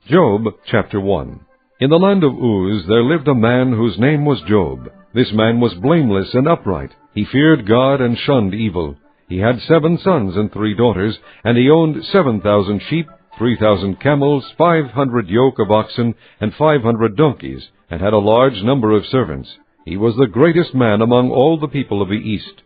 Job chapter 1. In the land of Uz there lived a man whose name was Job. This man was blameless and upright. He feared God and shunned evil. He had 7 sons and 3 daughters, and he owned 7,000 sheep, 3,000 camels, 500 yoke of oxen, and 500 donkeys, and had a large number of servants. He was the greatest man among all the people of the East.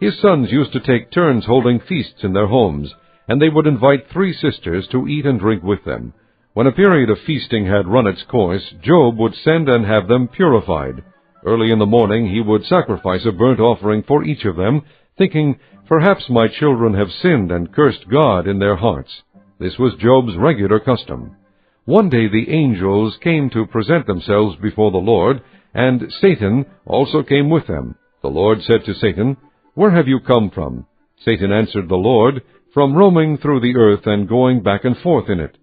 His sons used to take turns holding feasts in their homes, and they would invite 3 sisters to eat and drink with them. When a period of feasting had run its course, Job would send and have them purified. Early in the morning he would sacrifice a burnt offering for each of them, thinking, "Perhaps my children have sinned and cursed God in their hearts." This was Job's regular custom. One day the angels came to present themselves before the Lord, and Satan also came with them. The Lord said to Satan, "Where have you come from?" Satan answered the Lord, "From roaming through the earth and going back and forth in it."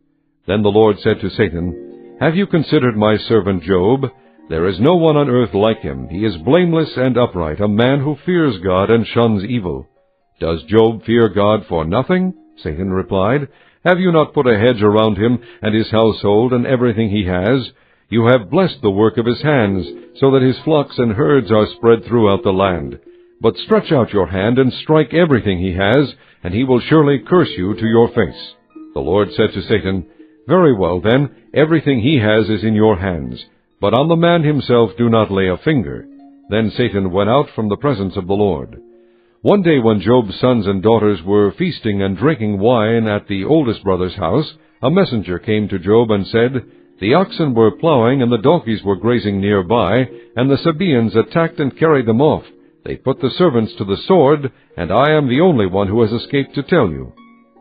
Then the Lord said to Satan, "Have you considered my servant Job? There is no one on earth like him. He is blameless and upright, a man who fears God and shuns evil." "Does Job fear God for nothing?" Satan replied. "Have you not put a hedge around him and his household and everything he has? You have blessed the work of his hands, so that his flocks and herds are spread throughout the land. But stretch out your hand and strike everything he has, and he will surely curse you to your face." The Lord said to Satan, "Very well, then, everything he has is in your hands, but on the man himself do not lay a finger." Then Satan went out from the presence of the Lord. One day when Job's sons and daughters were feasting and drinking wine at the oldest brother's house, a messenger came to Job and said, "The oxen were plowing and the donkeys were grazing nearby, and the Sabaeans attacked and carried them off. They put the servants to the sword, and I am the only one who has escaped to tell you."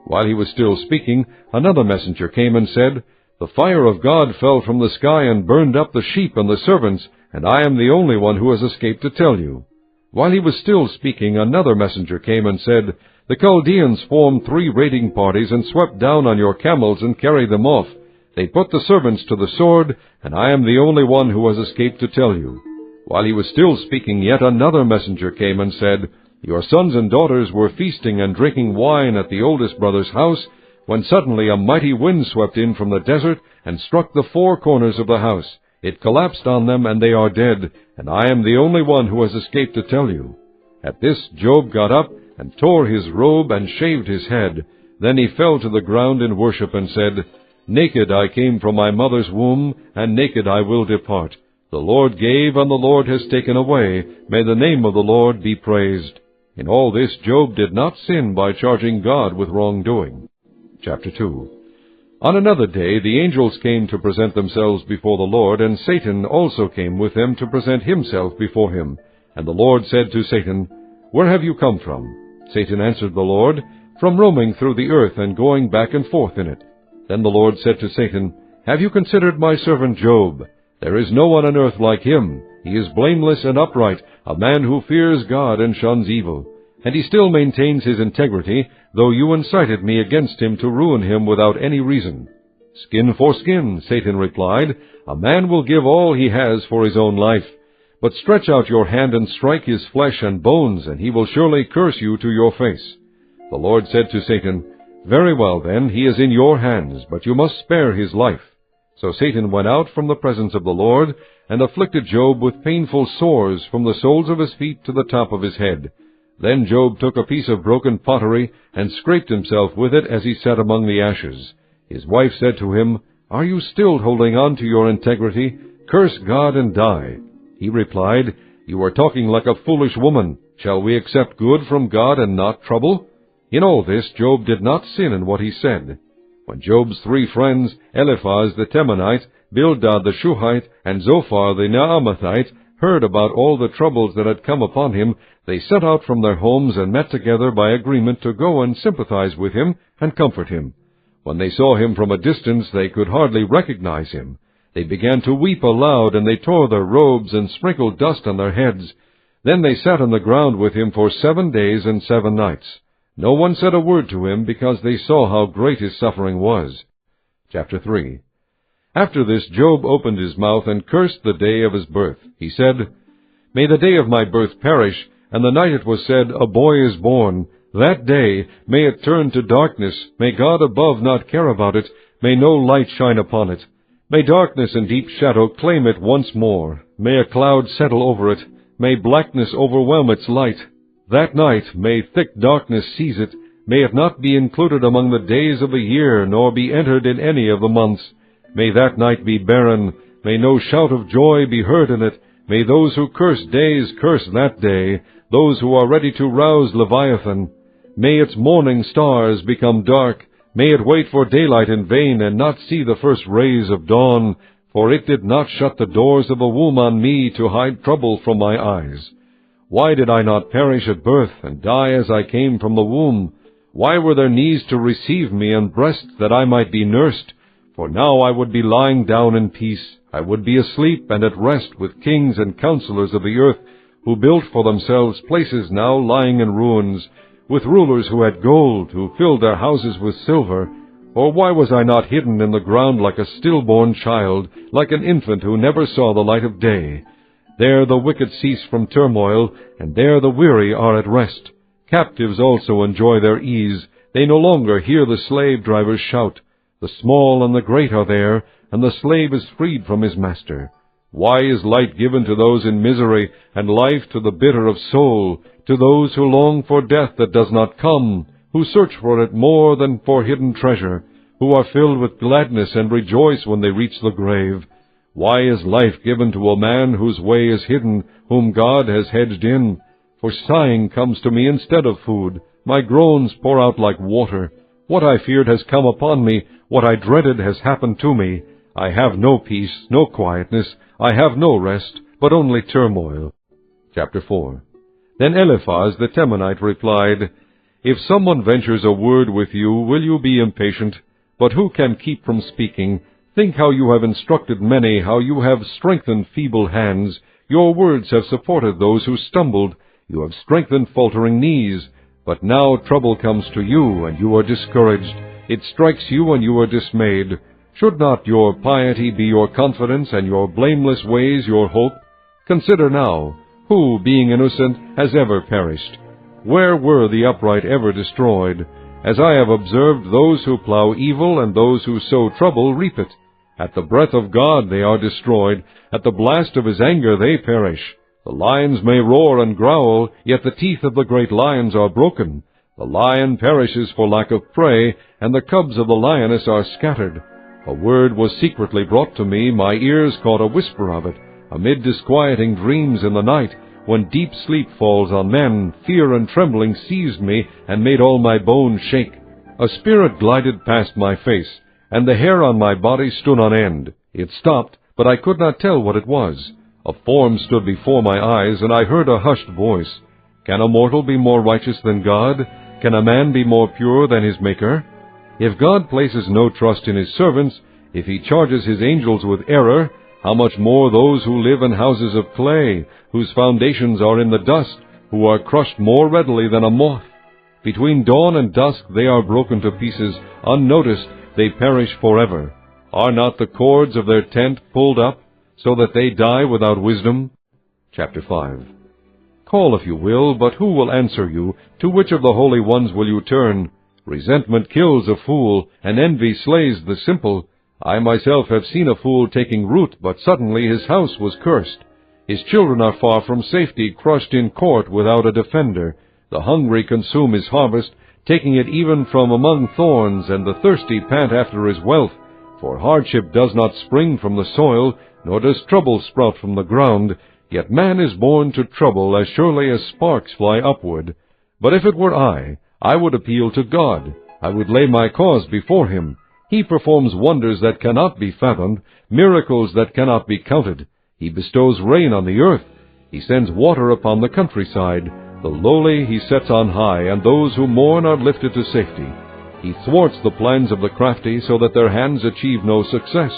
While he was still speaking, another messenger came and said, "The fire of God fell from the sky and burned up the sheep and the servants, and I am the only one who has escaped to tell you." While he was still speaking, another messenger came and said, "The Chaldeans formed 3 raiding parties and swept down on your camels and carried them off. They put the servants to the sword, and I am the only one who has escaped to tell you." While he was still speaking, yet another messenger came and said, "Your sons and daughters were feasting and drinking wine at the oldest brother's house, when suddenly a mighty wind swept in from the desert and struck the 4 corners of the house. It collapsed on them, and they are dead, and I am the only one who has escaped to tell you." At this Job got up and tore his robe and shaved his head. Then he fell to the ground in worship and said, "Naked I came from my mother's womb, and naked I will depart. The Lord gave, and the Lord has taken away. May the name of the Lord be praised." In all this Job did not sin by charging God with wrongdoing. Chapter 2. On another day the angels came to present themselves before the Lord, and Satan also came with them to present himself before him. And the Lord said to Satan, "Where have you come from?" Satan answered the Lord, "From roaming through the earth and going back and forth in it." Then the Lord said to Satan, "Have you considered my servant Job? There is no one on earth like him. He is blameless and upright, a man who fears God and shuns evil. And he still maintains his integrity, though you incited me against him to ruin him without any reason." "Skin for skin," Satan replied. "A man will give all he has for his own life. But stretch out your hand and strike his flesh and bones, and he will surely curse you to your face." The Lord said to Satan, "Very well then, he is in your hands, but you must spare his life." So Satan went out from the presence of the Lord, and afflicted Job with painful sores from the soles of his feet to the top of his head. Then Job took a piece of broken pottery, and scraped himself with it as he sat among the ashes. His wife said to him, "Are you still holding on to your integrity? Curse God and die." He replied, "You are talking like a foolish woman. Shall we accept good from God and not trouble?" In all this Job did not sin in what he said. When Job's 3 friends, Eliphaz the Temanite, Bildad the Shuhite, and Zophar the Naamathite, heard about all the troubles that had come upon him, they set out from their homes and met together by agreement to go and sympathize with him and comfort him. When they saw him from a distance, they could hardly recognize him. They began to weep aloud, and they tore their robes and sprinkled dust on their heads. Then they sat on the ground with him for 7 days and 7 nights. No one said a word to him, because they saw how great his suffering was. Chapter 3. After this Job opened his mouth and cursed the day of his birth. He said, "May the day of my birth perish, and the night it was said, 'A boy is born.' That day, may it turn to darkness. May God above not care about it. may no light shine upon it. May darkness and deep shadow claim it once more. May a cloud settle over it. May blackness overwhelm its light. That night may thick darkness seize it. May it not be included among the days of the year, nor be entered in any of the months. May that night be barren. May no shout of joy be heard in it. May those who curse days curse that day, those who are ready to rouse Leviathan. May its morning stars become dark. May it wait for daylight in vain, and not see the first rays of dawn. For it did not shut the doors of a womb on me to hide trouble from my eyes. Why did I not perish at birth, and die as I came from the womb? Why were there knees to receive me, and breasts that I might be nursed? For now I would be lying down in peace. I would be asleep and at rest with kings and counselors of the earth, who built for themselves places now lying in ruins, with rulers who had gold, who filled their houses with silver. Or why was I not hidden in the ground like a stillborn child, like an infant who never saw the light of day? There the wicked cease from turmoil, and there the weary are at rest. Captives also enjoy their ease. They no longer hear the slave drivers shout. The small and the great are there, and the slave is freed from his master. Why is light given to those in misery, and life to the bitter of soul, to those who long for death that does not come, who search for it more than for hidden treasure, who are filled with gladness and rejoice when they reach the grave? Why is life given to a man whose way is hidden, whom God has hedged in? For sighing comes to me instead of food. My groans pour out like water. What I feared has come upon me. What I dreaded has happened to me. I have no peace, no quietness. I have no rest, but only turmoil. Chapter 4. Then Eliphaz the Temanite replied, If someone ventures a word with you, will you be impatient? But who can keep from speaking? Think how you have instructed many, how you have strengthened feeble hands. Your words have supported those who stumbled. You have strengthened faltering knees. But now trouble comes to you, and you are discouraged. It strikes you, and you are dismayed. Should not your piety be your confidence, and your blameless ways your hope? Consider now, who, being innocent, has ever perished? Where were the upright ever destroyed? As I have observed, those who plow evil and those who sow trouble reap it. At the breath of God they are destroyed. At the blast of his anger they perish. The lions may roar and growl, yet the teeth of the great lions are broken. The lion perishes for lack of prey, and the cubs of the lioness are scattered. A word was secretly brought to me, my ears caught a whisper of it. Amid disquieting dreams in the night, when deep sleep falls on men, fear and trembling seized me and made all my bones shake. A spirit glided past my face, and the hair on my body stood on end. It stopped, but I could not tell what it was. A form stood before my eyes, and I heard a hushed voice. Can a mortal be more righteous than God? Can a man be more pure than his Maker? If God places no trust in his servants, if he charges his angels with error, how much more those who live in houses of clay, whose foundations are in the dust, who are crushed more readily than a moth? Between dawn and dusk they are broken to pieces. Unnoticed they perish forever. Are not the cords of their tent pulled up, so that they die without wisdom? Chapter 5. Call if you will, but who will answer you? To which of the holy ones will you turn? Resentment kills a fool, and envy slays the simple. I myself have seen a fool taking root, but suddenly his house was cursed. His children are far from safety, crushed in court without a defender. The hungry consume his harvest, taking it even from among thorns, and the thirsty pant after his wealth. For hardship does not spring from the soil, nor does trouble sprout from the ground. Yet man is born to trouble as surely as sparks fly upward. But if it were I would appeal to God. I would lay my cause before him. He performs wonders that cannot be fathomed, miracles that cannot be counted. He bestows rain on the earth. He sends water upon the countryside. The lowly he sets on high, and those who mourn are lifted to safety. He thwarts the plans of the crafty so that their hands achieve no success.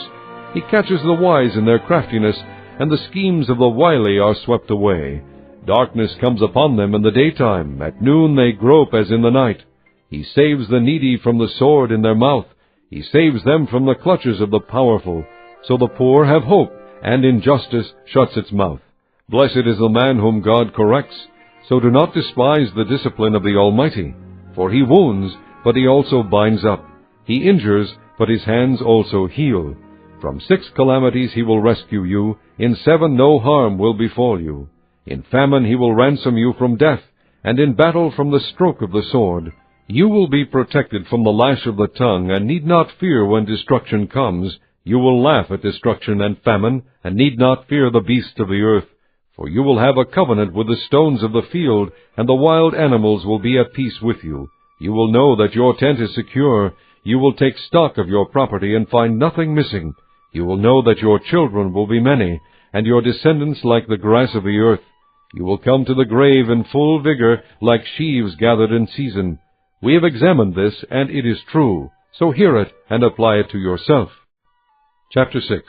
He catches the wise in their craftiness, and the schemes of the wily are swept away. Darkness comes upon them in the daytime. At noon they grope as in the night. He saves the needy from the sword in their mouth. He saves them from the clutches of the powerful. So the poor have hope, and injustice shuts its mouth. Blessed is the man whom God corrects. So do not despise the discipline of the Almighty. For he wounds, but he also binds up. He injures, but his hands also heal. From 6 calamities he will rescue you, in 7 no harm will befall you. In famine he will ransom you from death, and in battle from the stroke of the sword. You will be protected from the lash of the tongue, and need not fear when destruction comes. You will laugh at destruction and famine, and need not fear the beasts of the earth. For you will have a covenant with the stones of the field, and the wild animals will be at peace with you. You will know that your tent is secure. You will take stock of your property and find nothing missing. You will know that your children will be many, and your descendants like the grass of the earth. You will come to the grave in full vigor, like sheaves gathered in season. We have examined this, and it is true. So hear it, and apply it to yourself. Chapter 6.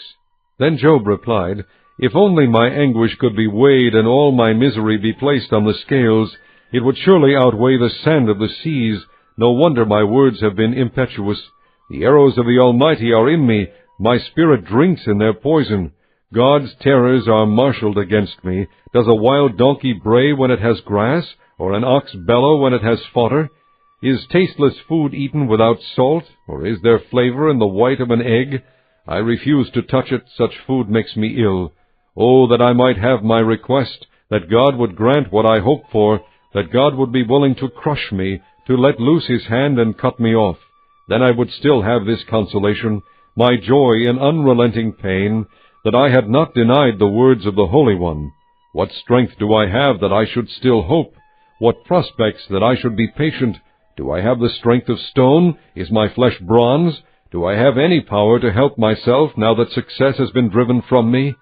Then Job replied, If only my anguish could be weighed, and all my misery be placed on the scales, it would surely outweigh the sand of the seas. No wonder my words have been impetuous. The arrows of the Almighty are in me. My spirit drinks in their poison. God's terrors are marshaled against me. Does a wild donkey bray when it has grass, or an ox bellow when it has fodder? Is tasteless food eaten without salt, or is there flavor in the white of an egg? I refuse to touch it. Such food makes me ill. Oh, that I might have my request, that God would grant what I hope for, that God would be willing to crush me, to let loose his hand and cut me off. Then I would still have this consolation, my joy in unrelenting pain, that I had not denied the words of the Holy One. What strength do I have that I should still hope? What prospects that I should be patient? Do I have the strength of stone? Is my flesh bronze? Do I have any power to help myself now that success has been driven from me?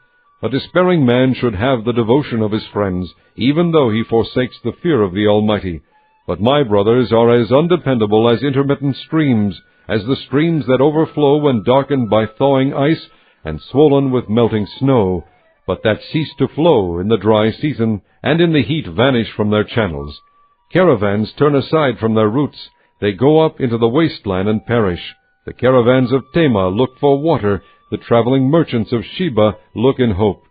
A despairing man should have the devotion of his friends, even though he forsakes the fear of the Almighty. But my brothers are as undependable as intermittent streams, as the streams that overflow when darkened by thawing ice and swollen with melting snow, but that cease to flow in the dry season, and in the heat vanish from their channels. Caravans turn aside from their routes. They go up into the wasteland and perish. The caravans of Tema look for water. The traveling merchants of Sheba look in hope.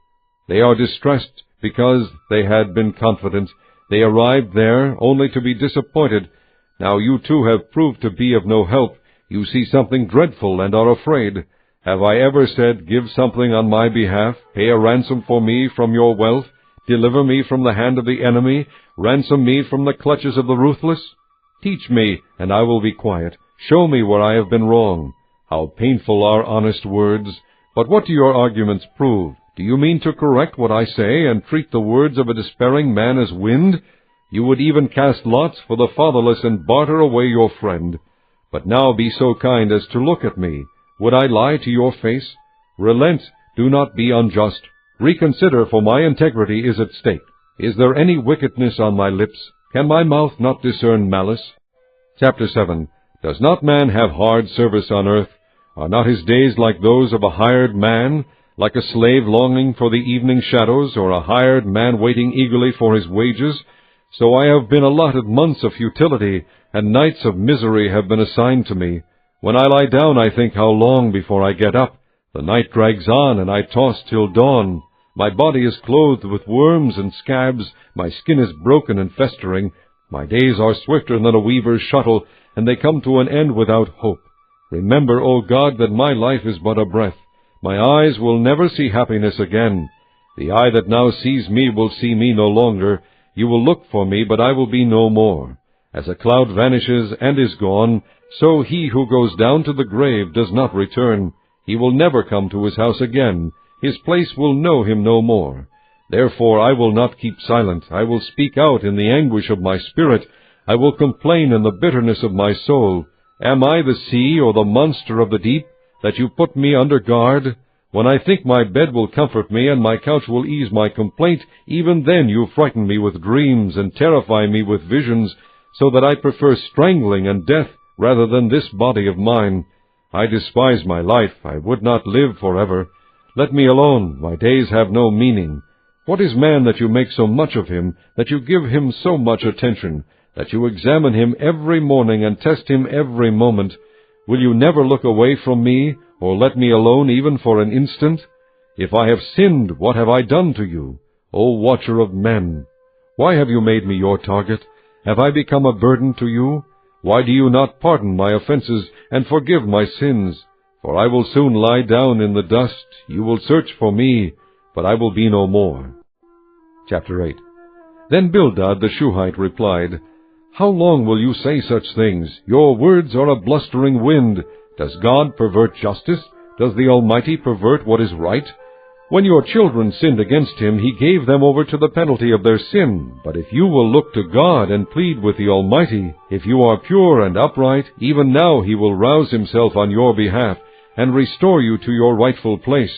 They are distressed because they had been confident. They arrived there only to be disappointed. Now you too have proved to be of no help. You see something dreadful and are afraid. Have I ever said, Give something on my behalf, pay a ransom for me from your wealth, deliver me from the hand of the enemy, ransom me from the clutches of the ruthless? Teach me, and I will be quiet. Show me where I have been wrong. How painful are honest words! But what do your arguments prove? Do you mean to correct what I say, and treat the words of a despairing man as wind? You would even cast lots for the fatherless and barter away your friend. But now be so kind as to look at me. Would I lie to your face? Relent, do not be unjust. Reconsider, for my integrity is at stake. Is there any wickedness on my lips? Can my mouth not discern malice? Chapter 7. Does not man have hard service on earth? Are not his days like those of a hired man, like a slave longing for the evening shadows, or a hired man waiting eagerly for his wages? So I have been allotted months of futility, and nights of misery have been assigned to me. When I lie down, I think how long before I get up. The night drags on, and I toss till dawn. My body is clothed with worms and scabs. My skin is broken and festering. My days are swifter than a weaver's shuttle, and they come to an end without hope. Remember, O God, that my life is but a breath. My eyes will never see happiness again. The eye that now sees me will see me no longer. You will look for me, but I will be no more. As a cloud vanishes and is gone, so he who goes down to the grave does not return. He will never come to his house again. His place will know him no more. Therefore I will not keep silent. I will speak out in the anguish of my spirit. I will complain in the bitterness of my soul. Am I the sea or the monster of the deep, that you put me under guard? When I think my bed will comfort me, and my couch will ease my complaint, even then you frighten me with dreams, and terrify me with visions, so that I prefer strangling and death rather than this body of mine. I despise my life. I would not live forever. Let me alone. My days have no meaning. What is man that you make so much of him, that you give him so much attention, that you examine him every morning and test him every moment? Will you never look away from me, or let me alone even for an instant? If I have sinned, what have I done to you, O watcher of men? Why have you made me your target? Have I become a burden to you? Why do you not pardon my offenses and forgive my sins? For I will soon lie down in the dust. You will search for me, but I will be no more. Chapter 8. Then Bildad the Shuhite replied, How long will you say such things? Your words are a blustering wind. Does God pervert justice? Does the Almighty pervert what is right? When your children sinned against him, he gave them over to the penalty of their sin. But if you will look to God and plead with the Almighty, if you are pure and upright, even now he will rouse himself on your behalf and restore you to your rightful place.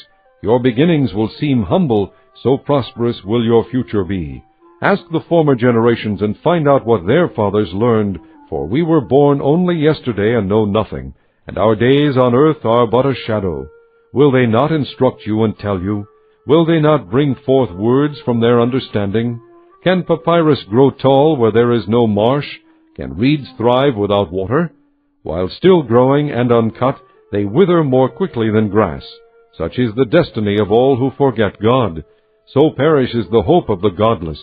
Your beginnings will seem humble, so prosperous will your future be. Ask the former generations and find out what their fathers learned, for we were born only yesterday and know nothing, and our days on earth are but a shadow. Will they not instruct you and tell you? Will they not bring forth words from their understanding? Can papyrus grow tall where there is no marsh? Can reeds thrive without water? While still growing and uncut, they wither more quickly than grass. Such is the destiny of all who forget God. So perishes the hope of the godless.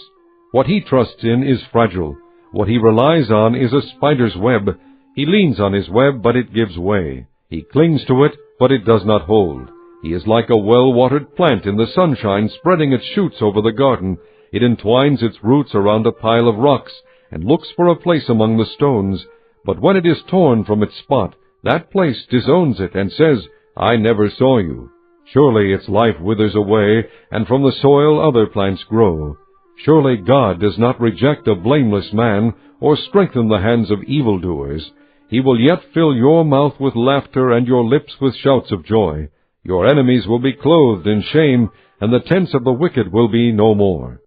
What he trusts in is fragile. What he relies on is a spider's web. He leans on his web, but it gives way. He clings to it, but it does not hold. He is like a well-watered plant in the sunshine, spreading its shoots over the garden. It entwines its roots around a pile of rocks, and looks for a place among the stones. But when it is torn from its spot, that place disowns it, and says, I never saw you. Surely its life withers away, and from the soil other plants grow. Surely God does not reject a blameless man, or strengthen the hands of evildoers. He will yet fill your mouth with laughter and your lips with shouts of joy. Your enemies will be clothed in shame, and the tents of the wicked will be no more.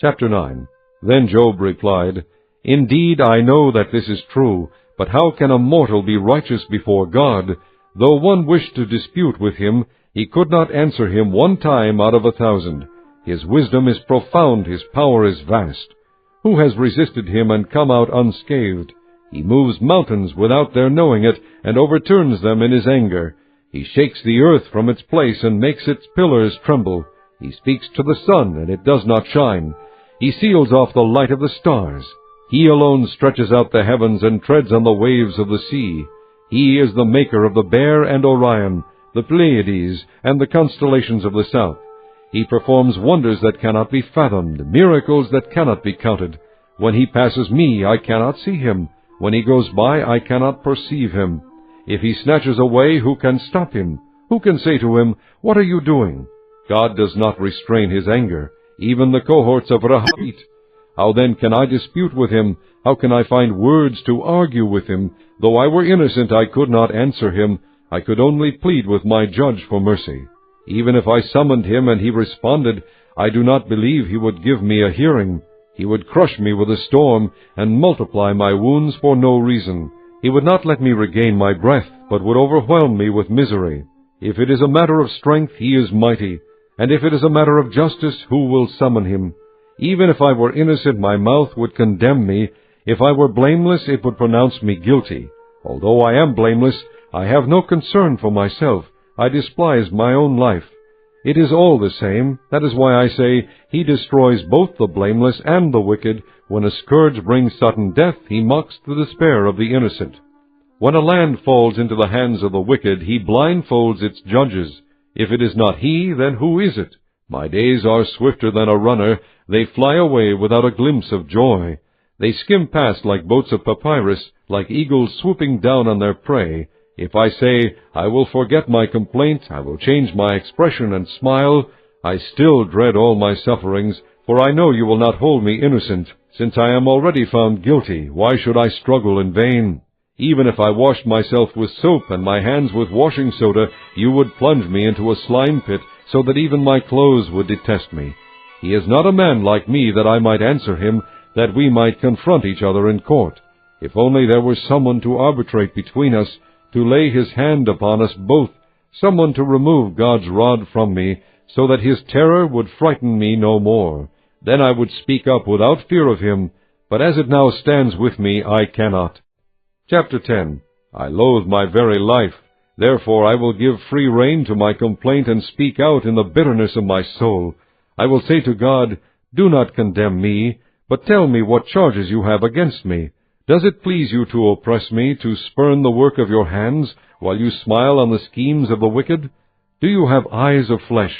Chapter 9. Then Job replied, Indeed, I know that this is true, but how can a mortal be righteous before God? Though one wished to dispute with him, he could not answer him 1 time out of 1,000. His wisdom is profound, his power is vast. Who has resisted him and come out unscathed? He moves mountains without their knowing it, and overturns them in his anger. He shakes the earth from its place and makes its pillars tremble. He speaks to the sun, and it does not shine. He seals off the light of the stars. He alone stretches out the heavens and treads on the waves of the sea. He is the maker of the Bear and Orion, the Pleiades, and the constellations of the south. He performs wonders that cannot be fathomed, miracles that cannot be counted. When he passes me, I cannot see him. When he goes by, I cannot perceive him. If he snatches away, who can stop him? Who can say to him, What are you doing? God does not restrain his anger, even the cohorts of Rahabit. How then can I dispute with him? How can I find words to argue with him? Though I were innocent, I could not answer him. I could only plead with my judge for mercy. Even if I summoned him and he responded, I do not believe he would give me a hearing. He would crush me with a storm and multiply my wounds for no reason. He would not let me regain my breath, but would overwhelm me with misery. If it is a matter of strength, he is mighty, and if it is a matter of justice, who will summon him? Even if I were innocent, my mouth would condemn me. If I were blameless, it would pronounce me guilty. Although I am blameless, I have no concern for myself. I despise my own life. It is all the same. That is why I say, he destroys both the blameless and the wicked. When a scourge brings sudden death, he mocks the despair of the innocent. When a land falls into the hands of the wicked, he blindfolds its judges. If it is not he, then who is it? My days are swifter than a runner. They fly away without a glimpse of joy. They skim past like boats of papyrus, like eagles swooping down on their prey. If I say, I will forget my complaint, I will change my expression and smile, I still dread all my sufferings, for I know you will not hold me innocent. Since I am already found guilty, why should I struggle in vain? Even if I washed myself with soap and my hands with washing soda, you would plunge me into a slime pit, so that even my clothes would detest me. He is not a man like me that I might answer him, that we might confront each other in court. If only there were someone to arbitrate between us, to lay his hand upon us both, someone to remove God's rod from me, so that his terror would frighten me no more. Then I would speak up without fear of him, but as it now stands with me, I cannot. Chapter 10. I loathe my very life. Therefore I will give free rein to my complaint and speak out in the bitterness of my soul. I will say to God, Do not condemn me, but tell me what charges you have against me. Does it please you to oppress me, to spurn the work of your hands, while you smile on the schemes of the wicked? Do you have eyes of flesh?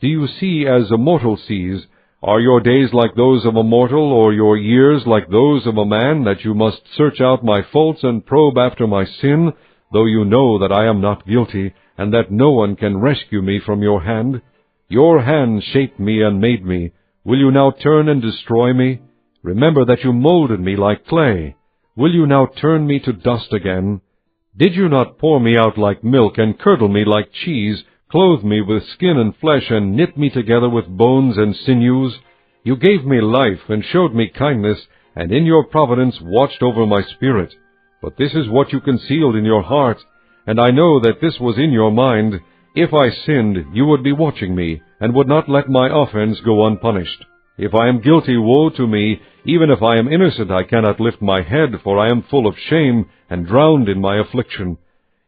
Do you see as a mortal sees? Are your days like those of a mortal, or your years like those of a man, that you must search out my faults and probe after my sin, though you know that I am not guilty, and that no one can rescue me from your hand? Your hand shaped me and made me. Will you now turn and destroy me? Remember that you molded me like clay. Will you now turn me to dust again? Did you not pour me out like milk, and curdle me like cheese, clothe me with skin and flesh, and knit me together with bones and sinews? You gave me life, and showed me kindness, and in your providence watched over my spirit. But this is what you concealed in your heart, and I know that this was in your mind. If I sinned, you would be watching me, and would not let my offense go unpunished. If I am guilty, woe to me! Even if I am innocent, I cannot lift my head, for I am full of shame, and drowned in my affliction.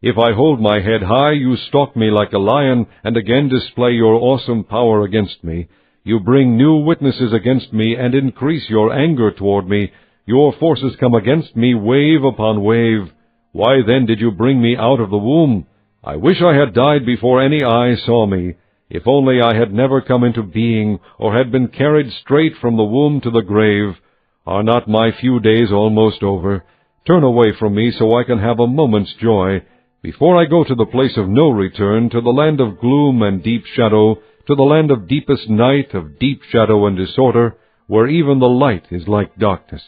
If I hold my head high, you stalk me like a lion, and again display your awesome power against me. You bring new witnesses against me, and increase your anger toward me. Your forces come against me, wave upon wave. Why then did you bring me out of the womb? I wish I had died before any eye saw me. If only I had never come into being, or had been carried straight from the womb to the grave. Are not my few days almost over? Turn away from me so I can have a moment's joy, before I go to the place of no return, to the land of gloom and deep shadow, to the land of deepest night, of deep shadow and disorder, where even the light is like darkness.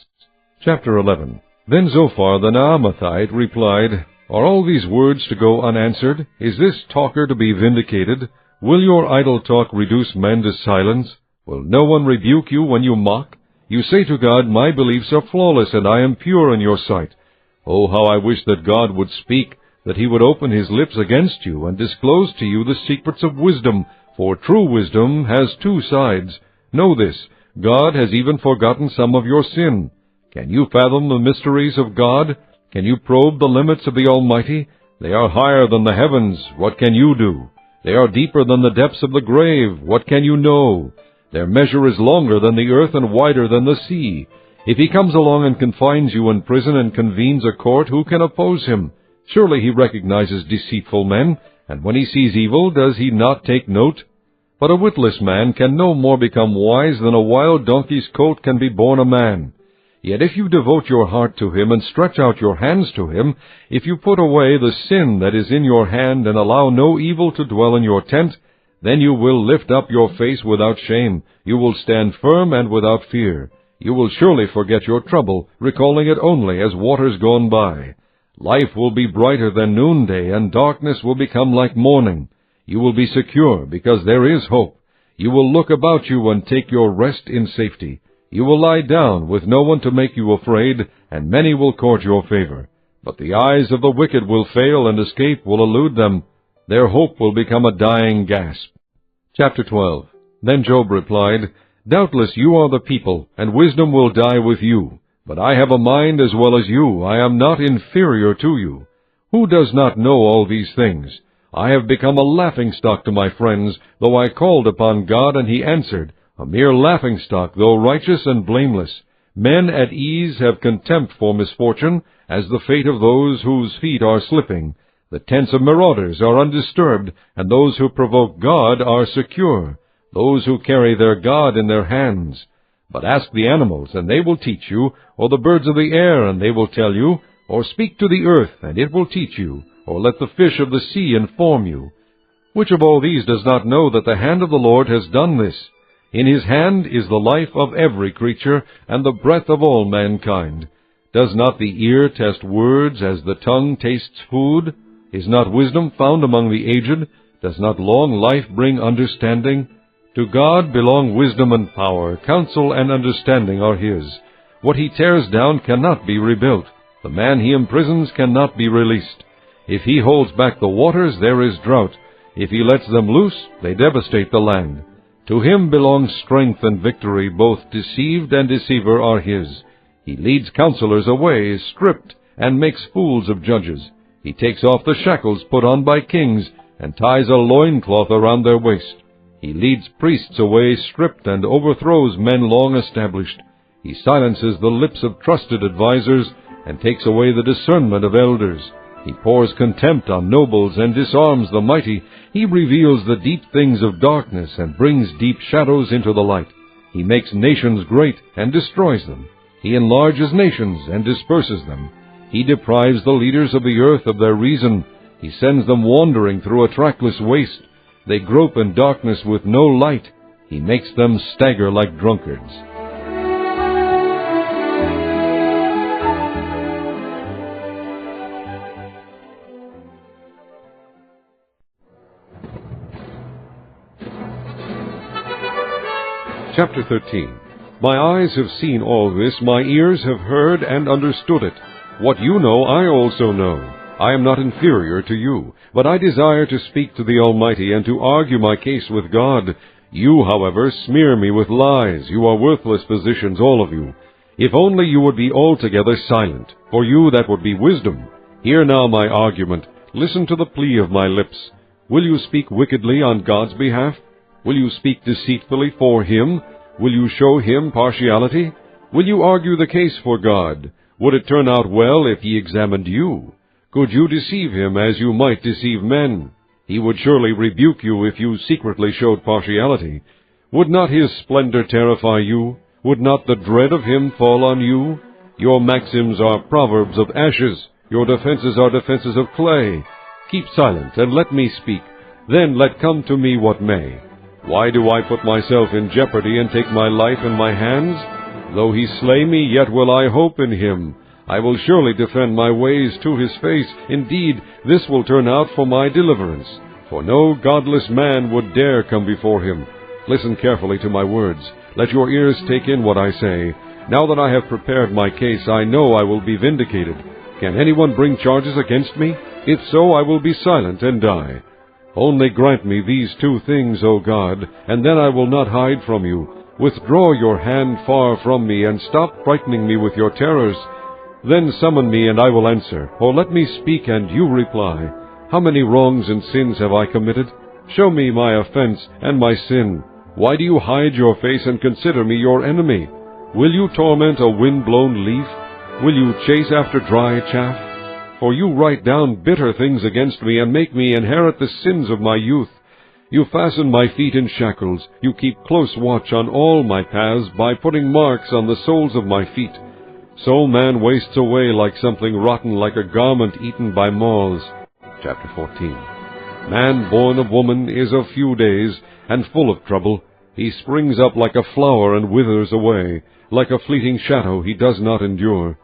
Chapter 11. Then Zophar the Naamathite replied, Are all these words to go unanswered? Is this talker to be vindicated? Will your idle talk reduce men to silence? Will no one rebuke you when you mock? You say to God, My beliefs are flawless, and I am pure in your sight. Oh, how I wish that God would speak, that he would open his lips against you, and disclose to you the secrets of wisdom, for true wisdom has two sides. Know this, God has even forgotten some of your sin. Can you fathom the mysteries of God? Can you probe the limits of the Almighty? They are higher than the heavens. What can you do? They are deeper than the depths of the grave. What can you know? Their measure is longer than the earth and wider than the sea. If he comes along and confines you in prison and convenes a court, who can oppose him? Surely he recognizes deceitful men, and when he sees evil, does he not take note? But a witless man can no more become wise than a wild donkey's colt can be born a man. Yet if you devote your heart to him and stretch out your hands to him, if you put away the sin that is in your hand and allow no evil to dwell in your tent, then you will lift up your face without shame. You will stand firm and without fear. You will surely forget your trouble, recalling it only as waters gone by. Life will be brighter than noonday, and darkness will become like morning. You will be secure, because there is hope. You will look about you and take your rest in safety. You will lie down with no one to make you afraid, and many will court your favor. But the eyes of the wicked will fail, and escape will elude them. Their hope will become a dying gasp. Chapter 12. Then Job replied, Doubtless you are the people, and wisdom will die with you. But I have a mind as well as you. I am not inferior to you. Who does not know all these things? I have become a laughingstock to my friends, though I called upon God, and he answered, a mere laughingstock, though righteous and blameless. Men at ease have contempt for misfortune, as the fate of those whose feet are slipping. The tents of marauders are undisturbed, and those who provoke God are secure, those who carry their God in their hands. But ask the animals, and they will teach you, or the birds of the air, and they will tell you, or speak to the earth, and it will teach you, or let the fish of the sea inform you. Which of all these does not know that the hand of the Lord has done this? In his hand is the life of every creature, and the breath of all mankind. Does not the ear test words as the tongue tastes food? Is not wisdom found among the aged? Does not long life bring understanding? To God belong wisdom and power, counsel and understanding are his. What he tears down cannot be rebuilt. The man he imprisons cannot be released. If he holds back the waters, there is drought. If he lets them loose, they devastate the land. To him belongs strength and victory, both deceived and deceiver are his. He leads counselors away, stripped, and makes fools of judges. He takes off the shackles put on by kings, and ties a loincloth around their waist. He leads priests away stripped, and overthrows men long established. He silences the lips of trusted advisers, and takes away the discernment of elders. He pours contempt on nobles and disarms the mighty. He reveals the deep things of darkness and brings deep shadows into the light. He makes nations great and destroys them. He enlarges nations and disperses them. He deprives the leaders of the earth of their reason. He sends them wandering through a trackless waste. They grope in darkness with no light. He makes them stagger like drunkards. Chapter 13. My eyes have seen all this, my ears have heard and understood it. What you know, I also know. I am not inferior to you, but I desire to speak to the Almighty and to argue my case with God. You, however, smear me with lies. You are worthless physicians, all of you. If only you would be altogether silent. For you that would be wisdom. Hear now my argument. Listen to the plea of my lips. Will you speak wickedly on God's behalf? Will you speak deceitfully for Him? Will you show Him partiality? Will you argue the case for God? Would it turn out well if He examined you? Could you deceive Him as you might deceive men? He would surely rebuke you if you secretly showed partiality. Would not His splendor terrify you? Would not the dread of Him fall on you? Your maxims are proverbs of ashes. Your defenses are defenses of clay. Keep silent and let me speak. Then let come to me what may. Why do I put myself in jeopardy and take my life in my hands? Though He slay me, yet will I hope in Him. I will surely defend my ways to His face. Indeed, this will turn out for my deliverance. For no godless man would dare come before Him. Listen carefully to my words. Let your ears take in what I say. Now that I have prepared my case, I know I will be vindicated. Can anyone bring charges against me? If so, I will be silent and die. Only grant me these two things, O God, and then I will not hide from you. Withdraw your hand far from me, and stop frightening me with your terrors. Then summon me, and I will answer, or let me speak, and you reply. How many wrongs and sins have I committed? Show me my offense and my sin. Why do you hide your face and consider me your enemy? Will you torment a wind-blown leaf? Will you chase after dry chaff? For you write down bitter things against me, and make me inherit the sins of my youth. You fasten my feet in shackles. You keep close watch on all my paths by putting marks on the soles of my feet. So man wastes away like something rotten, like a garment eaten by moths. Chapter 14. Man born of woman is of few days, and full of trouble. He springs up like a flower and withers away. Like a fleeting shadow he does not endure.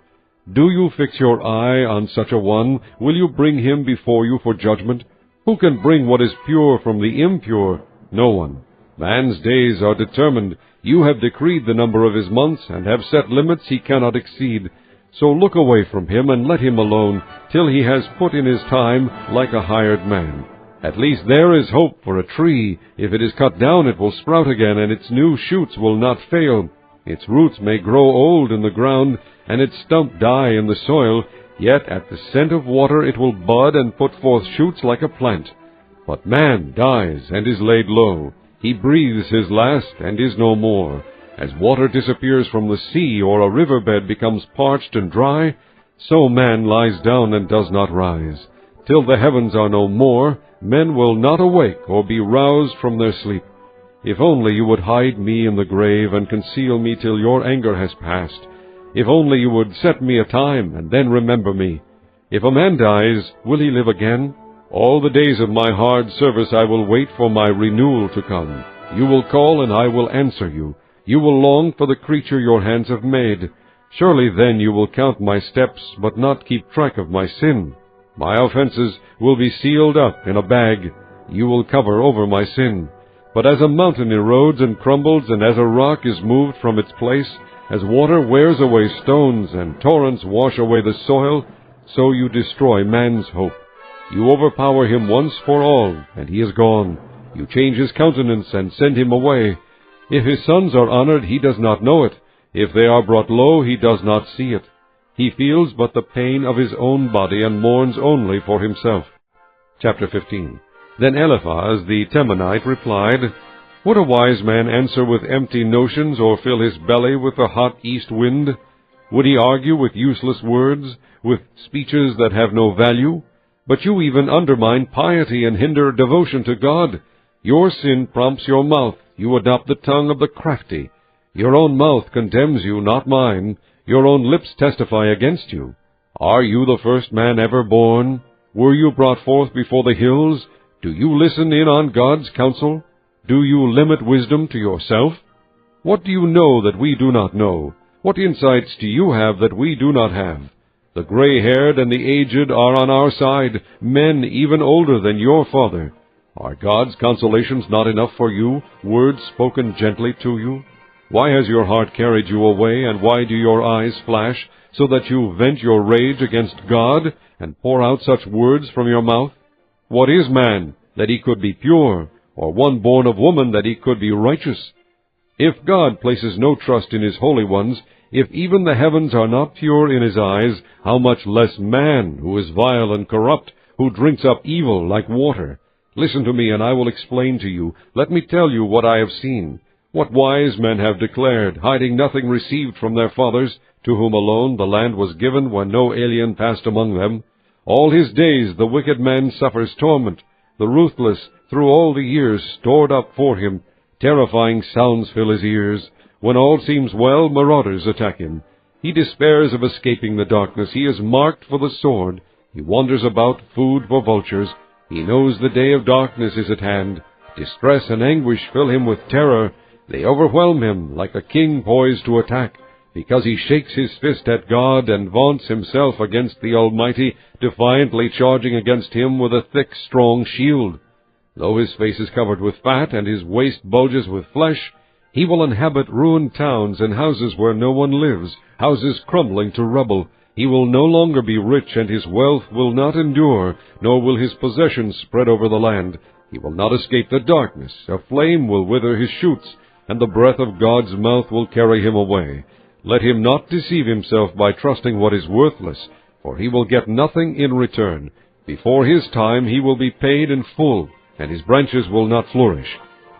Do you fix your eye on such a one? Will you bring him before you for judgment? Who can bring what is pure from the impure? No one. Man's days are determined. You have decreed the number of his months, and have set limits he cannot exceed. So look away from him, and let him alone, till he has put in his time like a hired man. At least there is hope for a tree. If it is cut down, it will sprout again, and its new shoots will not fail. Its roots may grow old in the ground, and its stump die in the soil, yet at the scent of water it will bud and put forth shoots like a plant. But man dies and is laid low. He breathes his last and is no more. As water disappears from the sea, or a riverbed becomes parched and dry, so man lies down and does not rise. Till the heavens are no more, men will not awake or be roused from their sleep. If only you would hide me in the grave and conceal me till your anger has passed. If only you would set me a time and then remember me. If a man dies, will he live again? All the days of my hard service I will wait for my renewal to come. You will call and I will answer you. You will long for the creature your hands have made. Surely then you will count my steps, but not keep track of my sin. My offenses will be sealed up in a bag. You will cover over my sin. But as a mountain erodes and crumbles, and as a rock is moved from its place, as water wears away stones, and torrents wash away the soil, so you destroy man's hope. You overpower him once for all, and he is gone. You change his countenance and send him away. If his sons are honored, he does not know it. If they are brought low, he does not see it. He feels but the pain of his own body, and mourns only for himself. Chapter 15. Then Eliphaz the Temanite replied, Would a wise man answer with empty notions, or fill his belly with the hot east wind? Would he argue with useless words, with speeches that have no value? But you even undermine piety and hinder devotion to God. Your sin prompts your mouth. You adopt the tongue of the crafty. Your own mouth condemns you, not mine. Your own lips testify against you. Are you the first man ever born? Were you brought forth before the hills? Do you listen in on God's counsel? Do you limit wisdom to yourself? What do you know that we do not know? What insights do you have that we do not have? The gray-haired and the aged are on our side, men even older than your father. Are God's consolations not enough for you, words spoken gently to you? Why has your heart carried you away, and why do your eyes flash, so that you vent your rage against God, and pour out such words from your mouth? What is man, that he could be pure, or one born of woman, that he could be righteous? If God places no trust in his holy ones, if even the heavens are not pure in his eyes, how much less man, who is vile and corrupt, who drinks up evil like water? Listen to me, and I will explain to you. Let me tell you what I have seen, what wise men have declared, hiding nothing received from their fathers, to whom alone the land was given when no alien passed among them. All his days the wicked man suffers torment, the ruthless, through all the years stored up for him. Terrifying sounds fill his ears. When all seems well, marauders attack him. He despairs of escaping the darkness. He is marked for the sword. He wanders about, food for vultures. He knows the day of darkness is at hand. Distress and anguish fill him with terror. They overwhelm him like a king poised to attack, because he shakes his fist at God and vaunts himself against the Almighty, defiantly charging against him with a thick, strong shield. Though his face is covered with fat and his waist bulges with flesh, he will inhabit ruined towns and houses where no one lives, houses crumbling to rubble. He will no longer be rich, and his wealth will not endure, nor will his possessions spread over the land. He will not escape the darkness. A flame will wither his shoots, and the breath of God's mouth will carry him away. Let him not deceive himself by trusting what is worthless, for he will get nothing in return. Before his time he will be paid in full, and his branches will not flourish.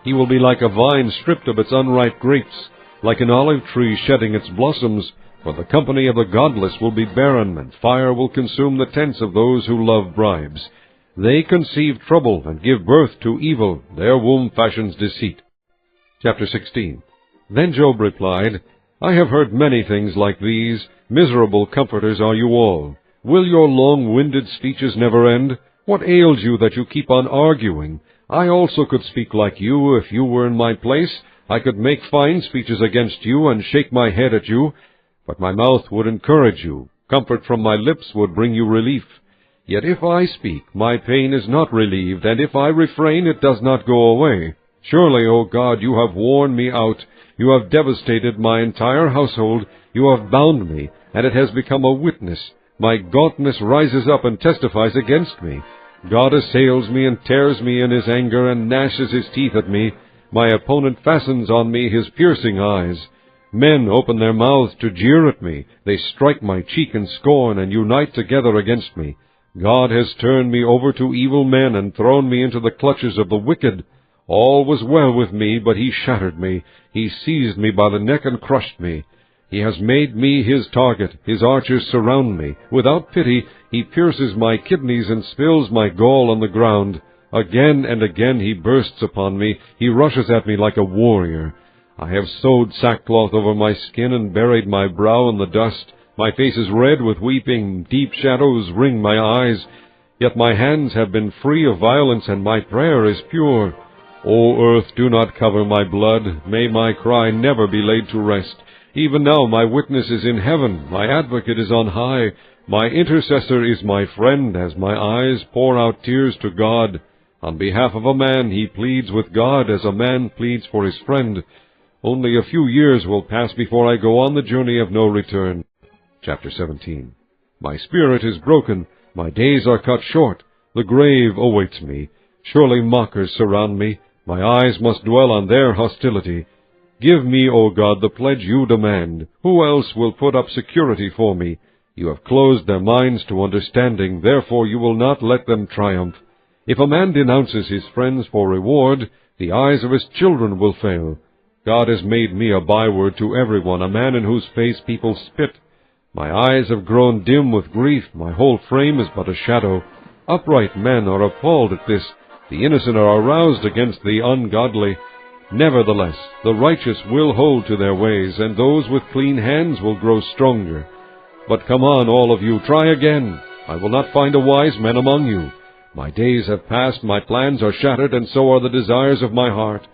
He will be like a vine stripped of its unripe grapes, like an olive tree shedding its blossoms, for the company of the godless will be barren, and fire will consume the tents of those who love bribes. They conceive trouble and give birth to evil. Their womb fashions deceit. Chapter 16. Then Job replied, I have heard many things like these. Miserable comforters are you all. Will your long-winded speeches never end? What ails you that you keep on arguing? I also could speak like you if you were in my place. I could make fine speeches against you and shake my head at you. But my mouth would encourage you. Comfort from my lips would bring you relief. Yet if I speak, my pain is not relieved, and if I refrain, it does not go away. Surely, O God, you have worn me out. You have devastated my entire household. You have bound me, and it has become a witness. My gauntness rises up and testifies against me. God assails me and tears me in his anger and gnashes his teeth at me. My opponent fastens on me his piercing eyes. Men open their mouths to jeer at me. They strike my cheek in scorn and unite together against me. God has turned me over to evil men and thrown me into the clutches of the wicked. All was well with me, but he shattered me. He seized me by the neck and crushed me. He has made me his target. His archers surround me. Without pity, he pierces my kidneys and spills my gall on the ground. Again and again he bursts upon me. He rushes at me like a warrior. I have sewed sackcloth over my skin and buried my brow in the dust. My face is red with weeping. Deep shadows ring my eyes. Yet my hands have been free of violence, and my prayer is pure. O earth, do not cover my blood. May my cry never be laid to rest. Even now my witness is in heaven, my advocate is on high, my intercessor is my friend, as my eyes pour out tears to God. On behalf of a man he pleads with God as a man pleads for his friend. Only a few years will pass before I go on the journey of no return. Chapter 17. My spirit is broken, my days are cut short, the grave awaits me. Surely mockers surround me, my eyes must dwell on their hostility. Give me, O God, the pledge you demand. Who else will put up security for me? You have closed their minds to understanding, therefore you will not let them triumph. If a man denounces his friends for reward, the eyes of his children will fail. God has made me a byword to everyone, a man in whose face people spit. My eyes have grown dim with grief, my whole frame is but a shadow. Upright men are appalled at this, the innocent are aroused against the ungodly. Nevertheless, the righteous will hold to their ways, and those with clean hands will grow stronger. But come on, all of you, try again. I will not find a wise man among you. My days have passed, my plans are shattered, and so are the desires of my heart.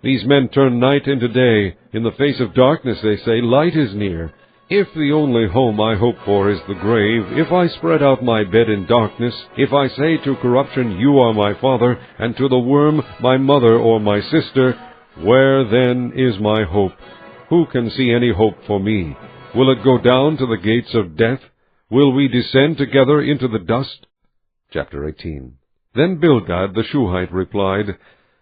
These men turn night into day. In the face of darkness, they say, light is near. If the only home I hope for is the grave, if I spread out my bed in darkness, if I say to corruption, you are my father, and to the worm, my mother or my sister, where then is my hope? Who can see any hope for me? Will it go down to the gates of death? Will we descend together into the dust? Chapter 18. Then Bildad the Shuhite replied,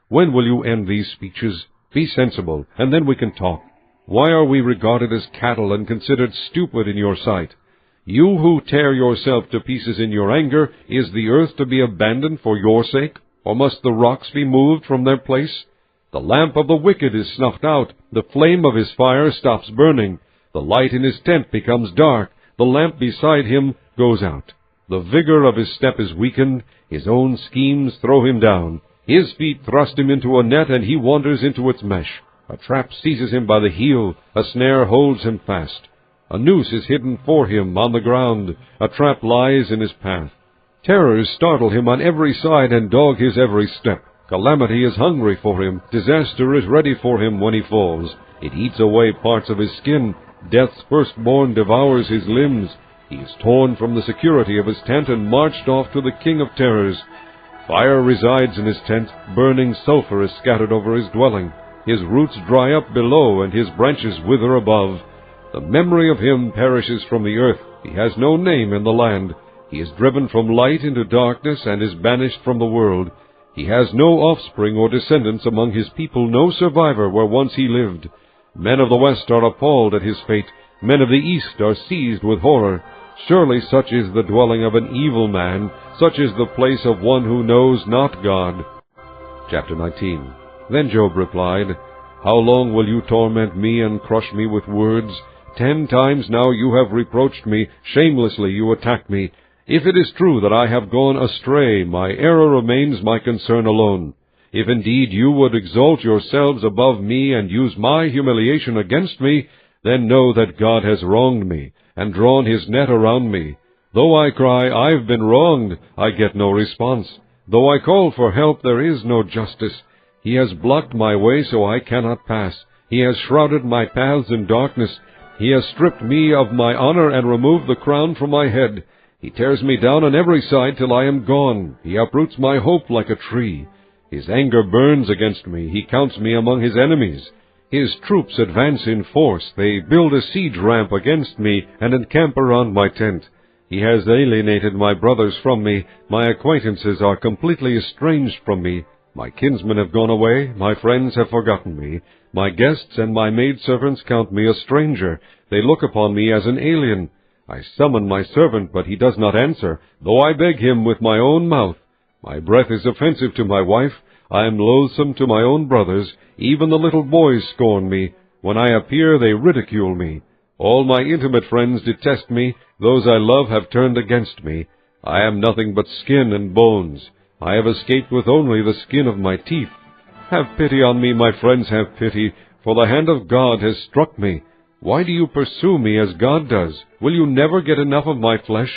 When will you end these speeches? Be sensible, and then we can talk. Why are we regarded as cattle and considered stupid in your sight? You who tear yourself to pieces in your anger, is the earth to be abandoned for your sake? Or must the rocks be moved from their place? The lamp of the wicked is snuffed out, the flame of his fire stops burning. The light in his tent becomes dark, the lamp beside him goes out. The vigor of his step is weakened, his own schemes throw him down. His feet thrust him into a net, and he wanders into its mesh. A trap seizes him by the heel, a snare holds him fast. A noose is hidden for him on the ground, a trap lies in his path. Terrors startle him on every side and dog his every step. Calamity is hungry for him, disaster is ready for him when he falls. It eats away parts of his skin, death's firstborn devours his limbs. He is torn from the security of his tent and marched off to the king of terrors. Fire resides in his tent, burning sulfur is scattered over his dwelling. His roots dry up below, and his branches wither above. The memory of him perishes from the earth. He has no name in the land. He is driven from light into darkness, and is banished from the world. He has no offspring or descendants among his people, no survivor where once he lived. Men of the west are appalled at his fate. Men of the east are seized with horror. Surely such is the dwelling of an evil man. Such is the place of one who knows not God. Chapter 19. Then Job replied, How long will you torment me and crush me with words? 10 times now you have reproached me, shamelessly you attack me. If it is true that I have gone astray, my error remains my concern alone. If indeed you would exalt yourselves above me and use my humiliation against me, then know that God has wronged me, and drawn his net around me. Though I cry, I've been wronged, I get no response. Though I call for help, there is no justice. He has blocked my way so I cannot pass. He has shrouded my paths in darkness. He has stripped me of my honor and removed the crown from my head. He tears me down on every side till I am gone. He uproots my hope like a tree. His anger burns against me. He counts me among his enemies. His troops advance in force. They build a siege ramp against me and encamp around my tent. He has alienated my brothers from me. My acquaintances are completely estranged from me. My kinsmen have gone away, my friends have forgotten me. My guests and my maidservants count me a stranger. They look upon me as an alien. I summon my servant, but he does not answer, though I beg him with my own mouth. My breath is offensive to my wife. I am loathsome to my own brothers. Even the little boys scorn me. When I appear, they ridicule me. All my intimate friends detest me. Those I love have turned against me. I am nothing but skin and bones. I have escaped with only the skin of my teeth. Have pity on me, my friends, have pity, for the hand of God has struck me. Why do you pursue me as God does? Will you never get enough of my flesh?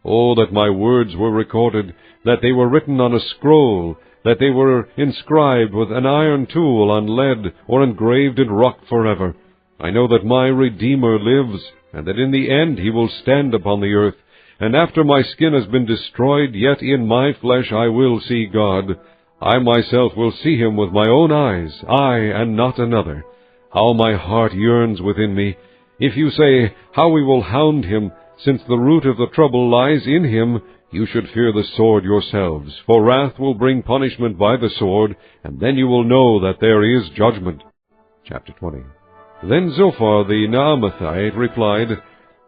Oh, that my words were recorded, that they were written on a scroll, that they were inscribed with an iron tool on lead, or engraved in rock forever. I know that my Redeemer lives, and that in the end he will stand upon the earth. And after my skin has been destroyed, yet in my flesh I will see God. I myself will see him with my own eyes, I and not another. How my heart yearns within me! If you say, How we will hound him, since the root of the trouble lies in him, you should fear the sword yourselves, for wrath will bring punishment by the sword, and then you will know that there is judgment. Chapter 20. Then Zophar the Naamathite replied,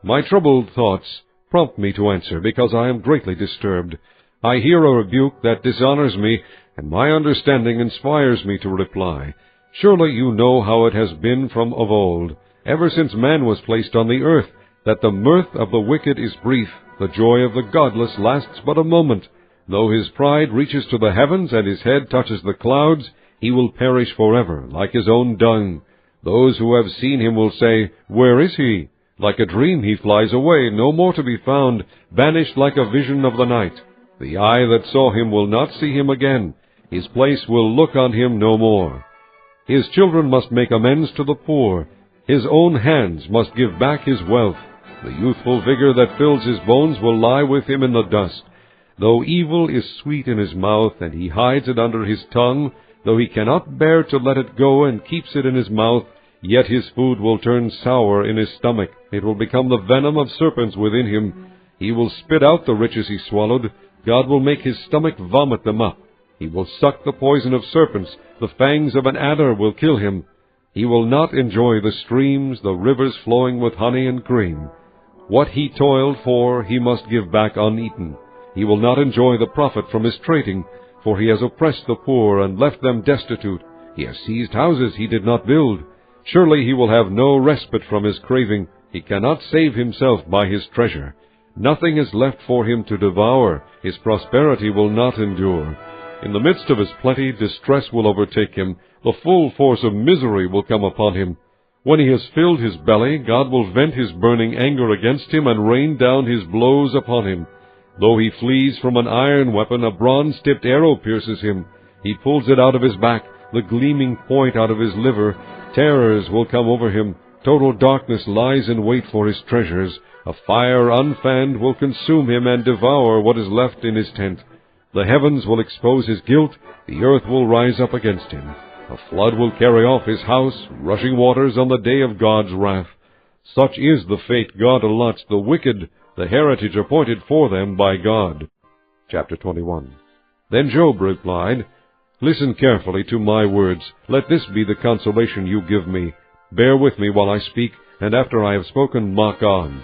My troubled thoughts prompt me to answer, because I am greatly disturbed. I hear a rebuke that dishonors me, and my understanding inspires me to reply. Surely you know how it has been from of old, ever since man was placed on the earth. that the mirth of the wicked is brief, the joy of the godless lasts but a moment. Though his pride reaches to the heavens, and his head touches the clouds, he will perish forever, like his own dung. Those who have seen him will say, Where is he? Like a dream he flies away, no more to be found, banished like a vision of the night. The eye that saw him will not see him again. His place will look on him no more. His children must make amends to the poor. His own hands must give back his wealth. The youthful vigor that fills his bones will lie with him in the dust. Though evil is sweet in his mouth, and he hides it under his tongue, though he cannot bear to let it go and keeps it in his mouth, yet his food will turn sour in his stomach. It will become the venom of serpents within him. He will spit out the riches he swallowed. God will make his stomach vomit them up. He will suck the poison of serpents. The fangs of an adder will kill him. He will not enjoy the streams, the rivers flowing with honey and cream. What he toiled for he must give back uneaten. He will not enjoy the profit from his trading, for he has oppressed the poor and left them destitute. He has seized houses he did not build. Surely he will have no respite from his craving. He cannot save himself by his treasure. Nothing is left for him to devour. His prosperity will not endure. In the midst of his plenty, distress will overtake him. The full force of misery will come upon him. When he has filled his belly, God will vent his burning anger against him and rain down his blows upon him. Though he flees from an iron weapon, a bronze-tipped arrow pierces him. He pulls it out of his back, the gleaming point out of his liver. Terrors will come over him. Total darkness lies in wait for his treasures. A fire unfanned will consume him and devour what is left in his tent. The heavens will expose his guilt. The earth will rise up against him. A flood will carry off his house, rushing waters on the day of God's wrath. Such is the fate God allots the wicked, the heritage appointed for them by God. Chapter 21. Then Job replied, Listen carefully to my words. Let this be the consolation you give me. Bear with me while I speak, and after I have spoken, mock on.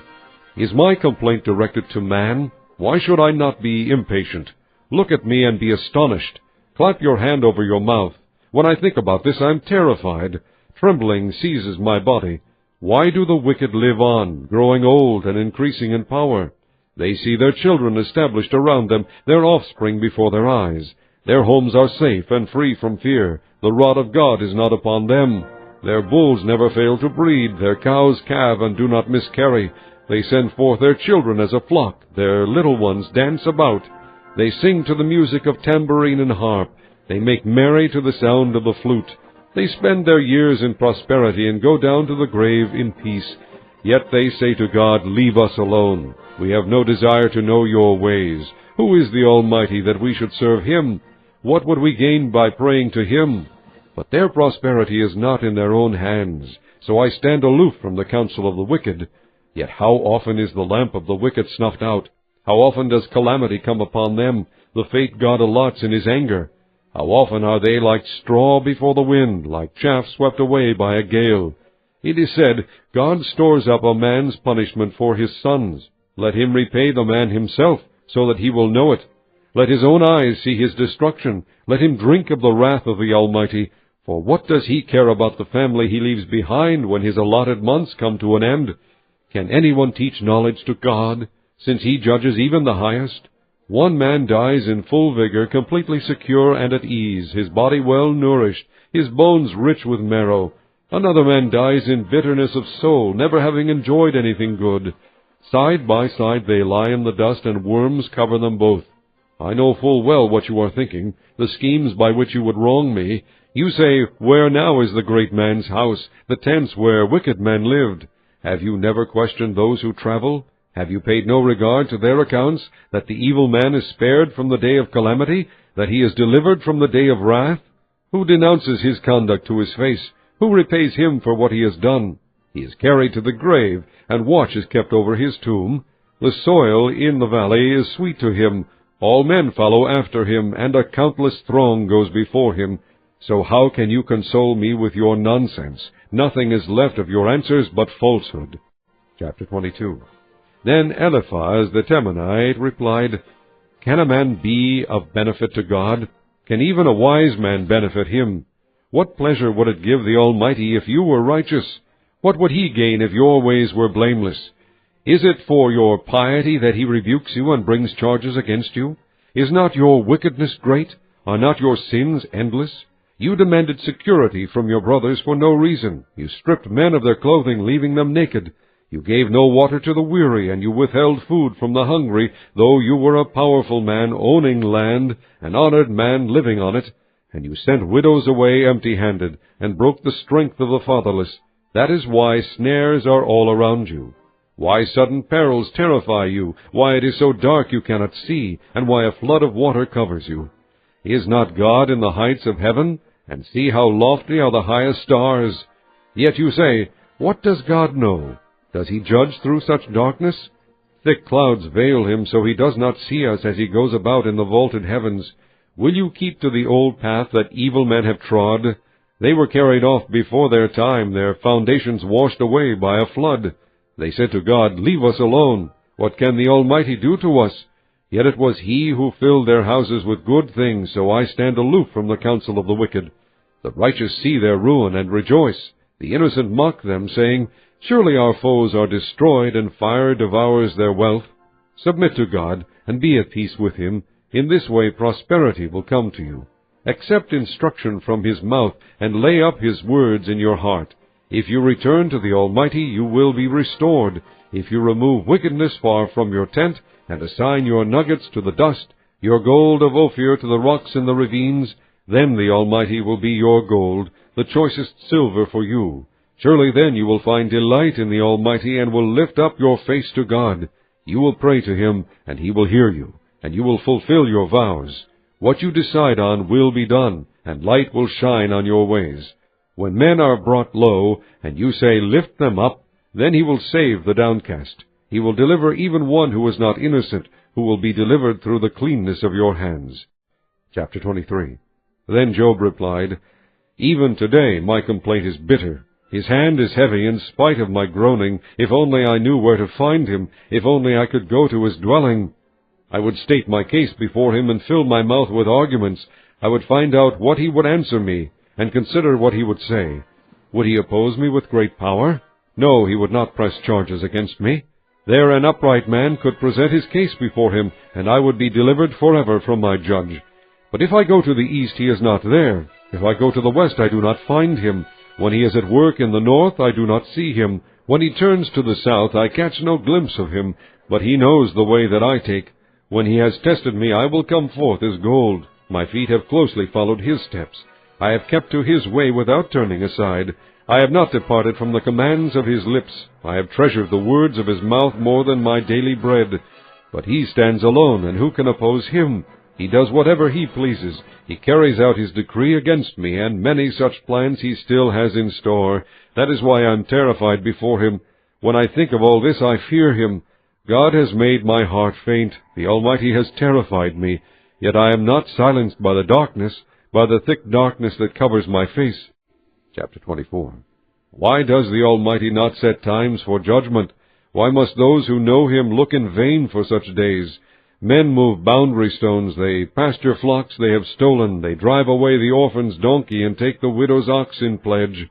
Is my complaint directed to man? Why should I not be impatient? Look at me and be astonished. Clap your hand over your mouth. When I think about this, I am terrified. Trembling seizes my body. Why do the wicked live on, growing old and increasing in power? They see their children established around them, their offspring before their eyes. Their homes are safe and free from fear. The rod of God is not upon them. Their bulls never fail to breed. Their cows calve and do not miscarry. They send forth their children as a flock. Their little ones dance about. They sing to the music of tambourine and harp. They make merry to the sound of the flute. They spend their years in prosperity and go down to the grave in peace. Yet they say to God, Leave us alone. We have no desire to know your ways. Who is the Almighty that we should serve him? What would we gain by praying to him? But their prosperity is not in their own hands. So I stand aloof from the counsel of the wicked. Yet how often is the lamp of the wicked snuffed out? How often does calamity come upon them, the fate God allots in his anger? How often are they like straw before the wind, like chaff swept away by a gale? It is said, God stores up a man's punishment for his sons. Let him repay the man himself, so that he will know it. Let his own eyes see his destruction. Let him drink of the wrath of the Almighty. For what does he care about the family he leaves behind when his allotted months come to an end? Can anyone teach knowledge to God, since he judges even the highest? One man dies in full vigor, completely secure and at ease, his body well nourished, his bones rich with marrow. Another man dies in bitterness of soul, never having enjoyed anything good. Side by side they lie in the dust, and worms cover them both. I know full well what you are thinking, the schemes by which you would wrong me. You say, Where now is the great man's house, the tents where wicked men lived? Have you never questioned those who travel? Have you paid no regard to their accounts, that the evil man is spared from the day of calamity, that he is delivered from the day of wrath? Who denounces his conduct to his face? Who repays him for what he has done? He is carried to the grave, and watch is kept over his tomb. The soil in the valley is sweet to him. All men follow after him, and a countless throng goes before him. So how can you console me with your nonsense? Nothing is left of your answers but falsehood. Chapter 22. Then Eliphaz the Temanite replied, Can a man be of benefit to God? Can even a wise man benefit him? What pleasure would it give the Almighty if you were righteous? What would he gain if your ways were blameless? Is it for your piety that he rebukes you and brings charges against you? Is not your wickedness great? Are not your sins endless? You demanded security from your brothers for no reason. You stripped men of their clothing, leaving them naked. You gave no water to the weary, and you withheld food from the hungry, though you were a powerful man, owning land, an honored man living on it. And you sent widows away empty-handed, and broke the strength of the fatherless. That is why snares are all around you. Why sudden perils terrify you, why it is so dark you cannot see, and why a flood of water covers you. Is not God in the heights of heaven? And see how lofty are the highest stars. Yet you say, what does God know? Does he judge through such darkness? Thick clouds veil him, so he does not see us as he goes about in the vaulted heavens. Will you keep to the old path that evil men have trod? They were carried off before their time, their foundations washed away by a flood. They said to God, leave us alone. What can the Almighty do to us? Yet it was he who filled their houses with good things, so I stand aloof from the counsel of the wicked. The righteous see their ruin and rejoice. The innocent mock them, saying, surely our foes are destroyed, and fire devours their wealth. Submit to God, and be at peace with him. In this way prosperity will come to you. Accept instruction from his mouth, and lay up his words in your heart. If you return to the Almighty, you will be restored. If you remove wickedness far from your tent, and assign your nuggets to the dust, your gold of Ophir to the rocks in the ravines, then the Almighty will be your gold, the choicest silver for you. Surely then you will find delight in the Almighty, and will lift up your face to God. You will pray to him, and he will hear you, and you will fulfill your vows. What you decide on will be done, and light will shine on your ways. When men are brought low, and you say, lift them up, then he will save the downcast. He will deliver even one who is not innocent, who will be delivered through the cleanness of your hands. Chapter 23. Then Job replied, even today my complaint is bitter. His hand is heavy in spite of my groaning. If only I knew where to find him, if only I could go to his dwelling. I would state my case before him and fill my mouth with arguments. I would find out what he would answer me, and consider what he would say. Would he oppose me with great power? No, he would not press charges against me. There an upright man could present his case before him, and I would be delivered forever from my judge. But if I go to the east, he is not there. If I go to the west, I do not find him. When he is at work in the north, I do not see him. When he turns to the south, I catch no glimpse of him. But he knows the way that I take. When he has tested me, I will come forth as gold. My feet have closely followed his steps. I have kept to his way without turning aside. I have not departed from the commands of his lips. I have treasured the words of his mouth more than my daily bread. But he stands alone, and who can oppose him? He does whatever he pleases. He carries out his decree against me, and many such plans he still has in store. That is why I am terrified before him. When I think of all this, I fear him. God has made my heart faint. The Almighty has terrified me. Yet I am not silenced by the darkness, by the thick darkness that covers my face. Chapter 24. Why does the Almighty not set times for judgment? Why must those who know him look in vain for such days? Men move boundary stones, they pasture flocks they have stolen, they drive away the orphan's donkey and take the widow's ox in pledge.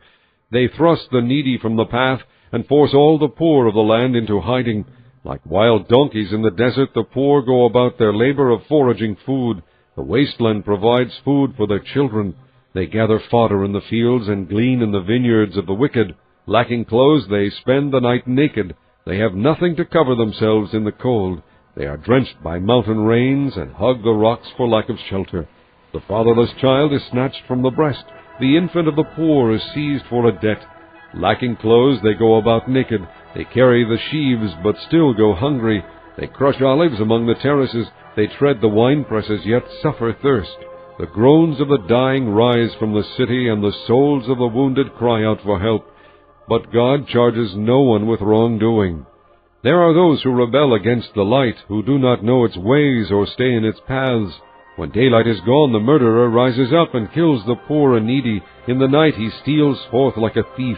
They thrust the needy from the path and force all the poor of the land into hiding. Like wild donkeys in the desert, the poor go about their labor of foraging food. The wasteland provides food for their children. They gather fodder in the fields and glean in the vineyards of the wicked. Lacking clothes, they spend the night naked. They have nothing to cover themselves in the cold. They are drenched by mountain rains and hug the rocks for lack of shelter. The fatherless child is snatched from the breast. The infant of the poor is seized for a debt. Lacking clothes, they go about naked. They carry the sheaves, but still go hungry. They crush olives among the terraces. They tread the winepresses, yet suffer thirst. The groans of the dying rise from the city, and the souls of the wounded cry out for help. But God charges no one with wrongdoing. There are those who rebel against the light, who do not know its ways or stay in its paths. When daylight is gone, the murderer rises up and kills the poor and needy. In the night he steals forth like a thief.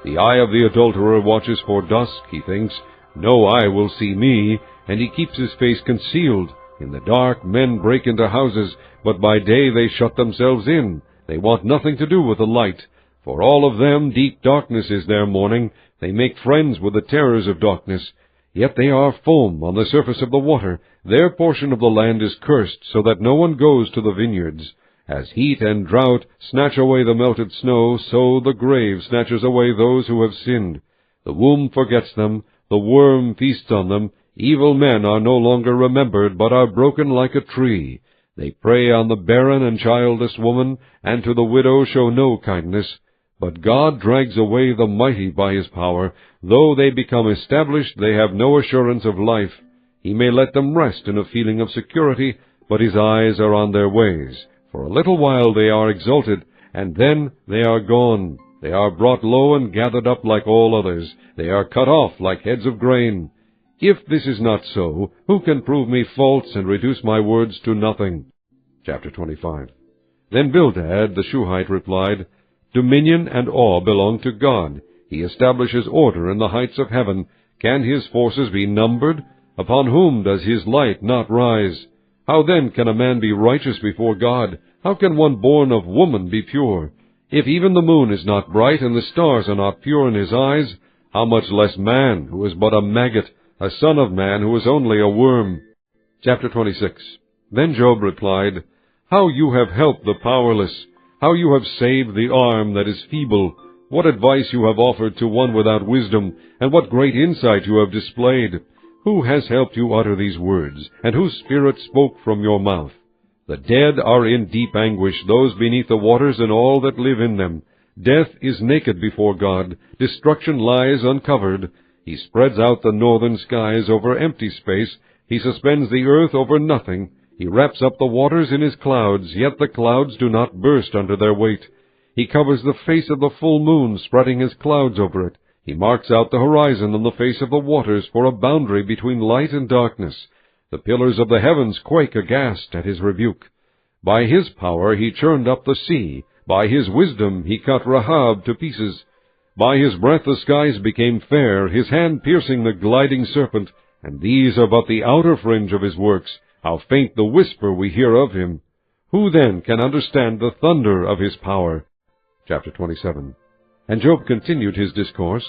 The eye of the adulterer watches for dusk, he thinks. No eye will see me, and he keeps his face concealed. In the dark men break into houses, but by day they shut themselves in. They want nothing to do with the light. For all of them deep darkness is their mourning. They make friends with the terrors of darkness. Yet they are foam on the surface of the water. Their portion of the land is cursed, so that no one goes to the vineyards. As heat and drought snatch away the melted snow, so the grave snatches away those who have sinned. The womb forgets them, the worm feasts on them. Evil men are no longer remembered, but are broken like a tree. They prey on the barren and childless woman, and to the widow show no kindness. But God drags away the mighty by his power. Though they become established, they have no assurance of life. He may let them rest in a feeling of security, but his eyes are on their ways. For a little while they are exalted, and then they are gone. They are brought low and gathered up like all others. They are cut off like heads of grain. If this is not so, who can prove me false and reduce my words to nothing? Chapter 25. Then Bildad the Shuhite replied, Dominion and awe belong to God. He establishes order in the heights of heaven. Can his forces be numbered? Upon whom does his light not rise? How then can a man be righteous before God? How can one born of woman be pure? If even the moon is not bright and the stars are not pure in his eyes, how much less man, who is but a maggot, a son of man who is only a worm? Chapter 26. Then Job replied, How you have helped the powerless! How you have saved the arm that is feeble! What advice you have offered to one without wisdom, and what great insight you have displayed! Who has helped you utter these words, and whose spirit spoke from your mouth? The dead are in deep anguish, those beneath the waters and all that live in them. Death is naked before God, destruction lies uncovered. He spreads out the northern skies over empty space, he suspends the earth over nothing. He wraps up the waters in his clouds, yet the clouds do not burst under their weight. He covers the face of the full moon, spreading his clouds over it. He marks out the horizon on the face of the waters for a boundary between light and darkness. The pillars of the heavens quake aghast at his rebuke. By his power he churned up the sea. By his wisdom he cut Rahab to pieces. By his breath the skies became fair, his hand piercing the gliding serpent. And these are but the outer fringe of his works. How faint the whisper we hear of him! Who then can understand the thunder of his power? Chapter 27. And Job continued his discourse.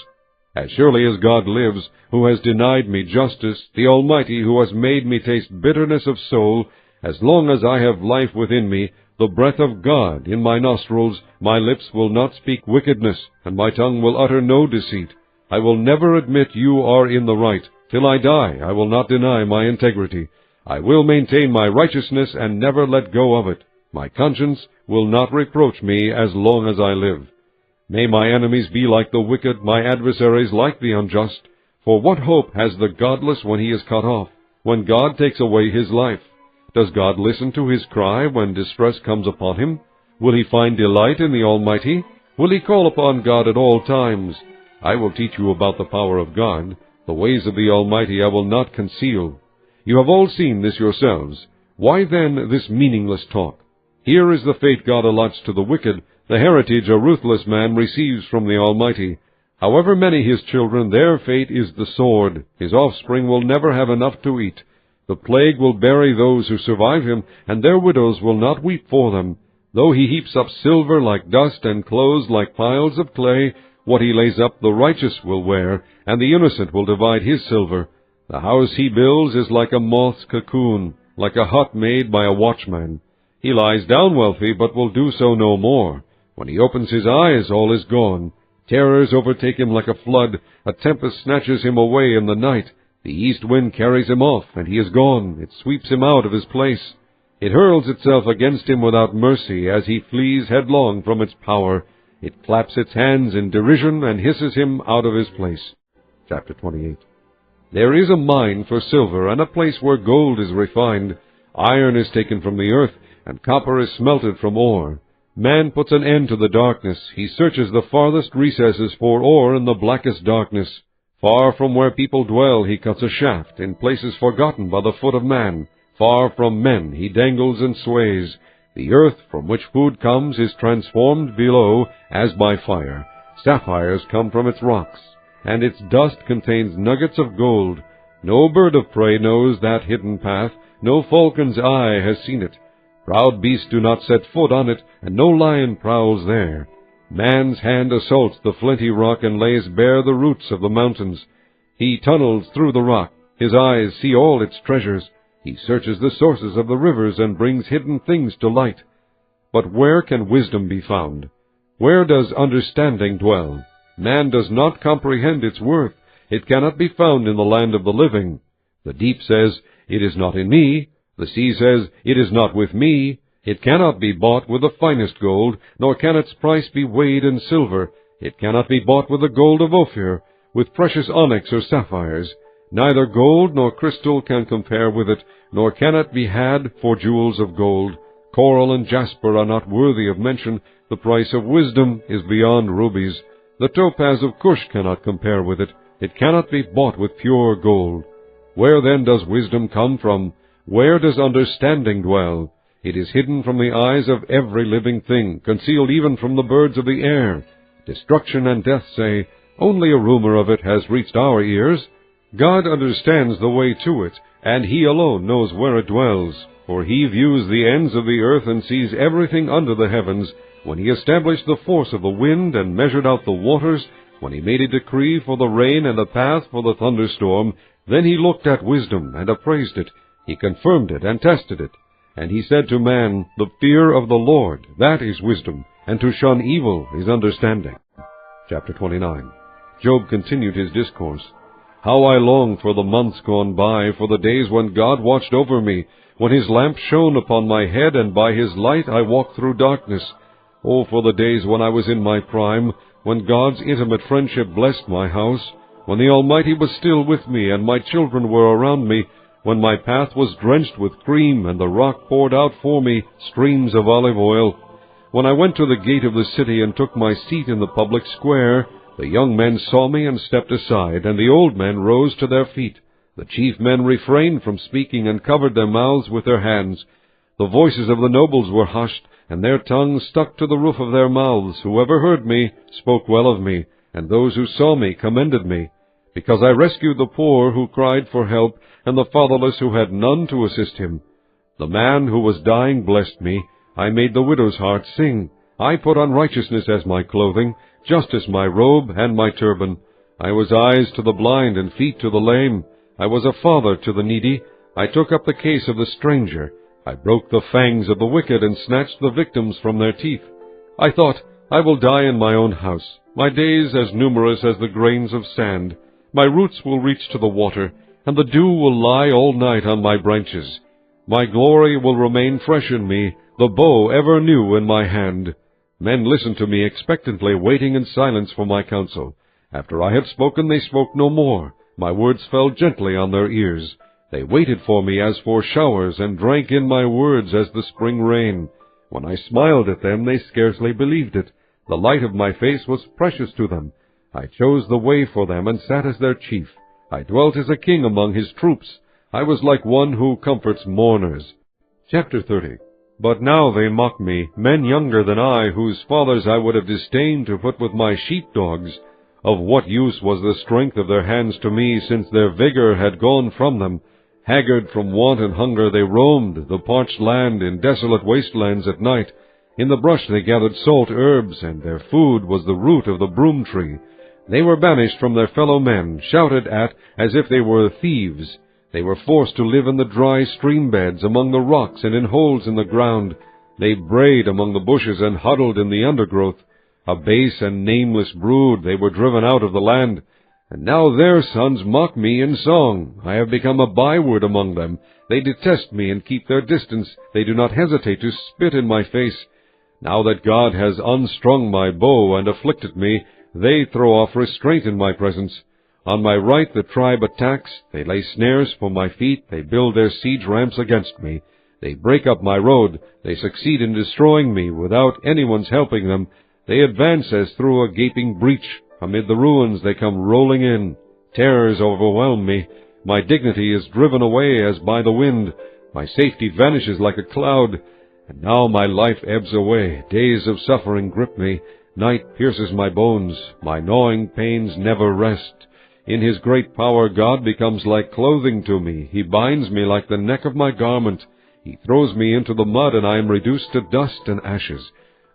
As surely as God lives, who has denied me justice, the Almighty who has made me taste bitterness of soul, as long as I have life within me, the breath of God in my nostrils, my lips will not speak wickedness, and my tongue will utter no deceit. I will never admit you are in the right. Till I die, I will not deny my integrity. I will maintain my righteousness and never let go of it. My conscience will not reproach me as long as I live. May my enemies be like the wicked, my adversaries like the unjust. For what hope has the godless when he is cut off, when God takes away his life? Does God listen to his cry when distress comes upon him? Will he find delight in the Almighty? Will he call upon God at all times? I will teach you about the power of God. The ways of the Almighty I will not conceal. You have all seen this yourselves. Why then this meaningless talk? Here is the fate God allots to the wicked, the heritage a ruthless man receives from the Almighty. However many his children, their fate is the sword. His offspring will never have enough to eat. The plague will bury those who survive him, and their widows will not weep for them. Though he heaps up silver like dust and clothes like piles of clay, what he lays up the righteous will wear, and the innocent will divide his silver. The house he builds is like a moth's cocoon, like a hut made by a watchman. He lies down wealthy, but will do so no more. When he opens his eyes, all is gone. Terrors overtake him like a flood. A tempest snatches him away in the night. The east wind carries him off, and he is gone. It sweeps him out of his place. It hurls itself against him without mercy, as he flees headlong from its power. It claps its hands in derision and hisses him out of his place. Chapter 28. There is a mine for silver, and a place where gold is refined. Iron is taken from the earth, and copper is smelted from ore. Man puts an end to the darkness. He searches the farthest recesses for ore in the blackest darkness. Far from where people dwell he cuts a shaft, in places forgotten by the foot of man. Far from men he dangles and sways. The earth from which food comes is transformed below as by fire. Sapphires come from its rocks, and its dust contains nuggets of gold. No bird of prey knows that hidden path. No falcon's eye has seen it. Proud beasts do not set foot on it, and no lion prowls there. Man's hand assaults the flinty rock and lays bare the roots of the mountains. He tunnels through the rock. His eyes see all its treasures. He searches the sources of the rivers and brings hidden things to light. But where can wisdom be found? Where does understanding dwell? Man does not comprehend its worth. It cannot be found in the land of the living. The deep says, "It is not in me." The sea says, "It is not with me." It cannot be bought with the finest gold, nor can its price be weighed in silver. It cannot be bought with the gold of Ophir, with precious onyx or sapphires. Neither gold nor crystal can compare with it, nor can it be had for jewels of gold. Coral and jasper are not worthy of mention. The price of wisdom is beyond rubies. The topaz of Cush cannot compare with it. It cannot be bought with pure gold. Where then does wisdom come from? Where does understanding dwell? It is hidden from the eyes of every living thing, concealed even from the birds of the air. Destruction and death say, "Only a rumor of it has reached our ears." God understands the way to it, and He alone knows where it dwells. For He views the ends of the earth and sees everything under the heavens. When He established the force of the wind and measured out the waters, when He made a decree for the rain and a path for the thunderstorm, then He looked at wisdom and appraised it. He confirmed it and tested it. And He said to man, "The fear of the Lord, that is wisdom, and to shun evil is understanding." Chapter 29. Job continued his discourse. How I long for the months gone by, for the days when God watched over me, when His lamp shone upon my head, and by His light I walked through darkness. Oh, for the days when I was in my prime, when God's intimate friendship blessed my house, when the Almighty was still with me, and my children were around me, when my path was drenched with cream, and the rock poured out for me streams of olive oil. When I went to the gate of the city and took my seat in the public square, the young men saw me and stepped aside, and the old men rose to their feet. The chief men refrained from speaking and covered their mouths with their hands. The voices of the nobles were hushed, and their tongues stuck to the roof of their mouths. Whoever heard me spoke well of me, and those who saw me commended me. Because I rescued the poor who cried for help, and the fatherless who had none to assist him. The man who was dying blessed me. I made the widow's heart sing. I put on righteousness as my clothing, justice my robe and my turban. I was eyes to the blind and feet to the lame. I was a father to the needy. I took up the case of the stranger. I broke the fangs of the wicked and snatched the victims from their teeth. I thought, I will die in my own house, my days as numerous as the grains of sand. My roots will reach to the water, and the dew will lie all night on my branches. My glory will remain fresh in me, the bow ever new in my hand. Men listened to me expectantly, waiting in silence for my counsel. After I had spoken, they spoke no more. My words fell gently on their ears. They waited for me as for showers, and drank in my words as the spring rain. When I smiled at them, they scarcely believed it. The light of my face was precious to them. I chose the way for them, and sat as their chief. I dwelt as a king among his troops. I was like one who comforts mourners. Chapter 30. But now they mock me, men younger than I, whose fathers I would have disdained to put with my sheepdogs. Of what use was the strength of their hands to me, since their vigor had gone from them? Haggard from want and hunger, they roamed the parched land in desolate wastelands at night. In the brush they gathered salt herbs, and their food was the root of the broom tree. They were banished from their fellow men, shouted at as if they were thieves. They were forced to live in the dry stream beds, among the rocks and in holes in the ground. They brayed among the bushes and huddled in the undergrowth. A base and nameless brood, they were driven out of the land. And now their sons mock me in song. I have become a byword among them. They detest me and keep their distance. They do not hesitate to spit in my face. Now that God has unstrung my bow and afflicted me, they throw off restraint in my presence. On my right the tribe attacks. They lay snares for my feet. They build their siege ramps against me. They break up my road. They succeed in destroying me without anyone's helping them. They advance as through a gaping breach. Amid the ruins they come rolling in. Terrors overwhelm me. My dignity is driven away as by the wind. My safety vanishes like a cloud. And now my life ebbs away. Days of suffering grip me. Night pierces my bones. My gnawing pains never rest. In His great power God becomes like clothing to me. He binds me like the neck of my garment. He throws me into the mud, and I am reduced to dust and ashes.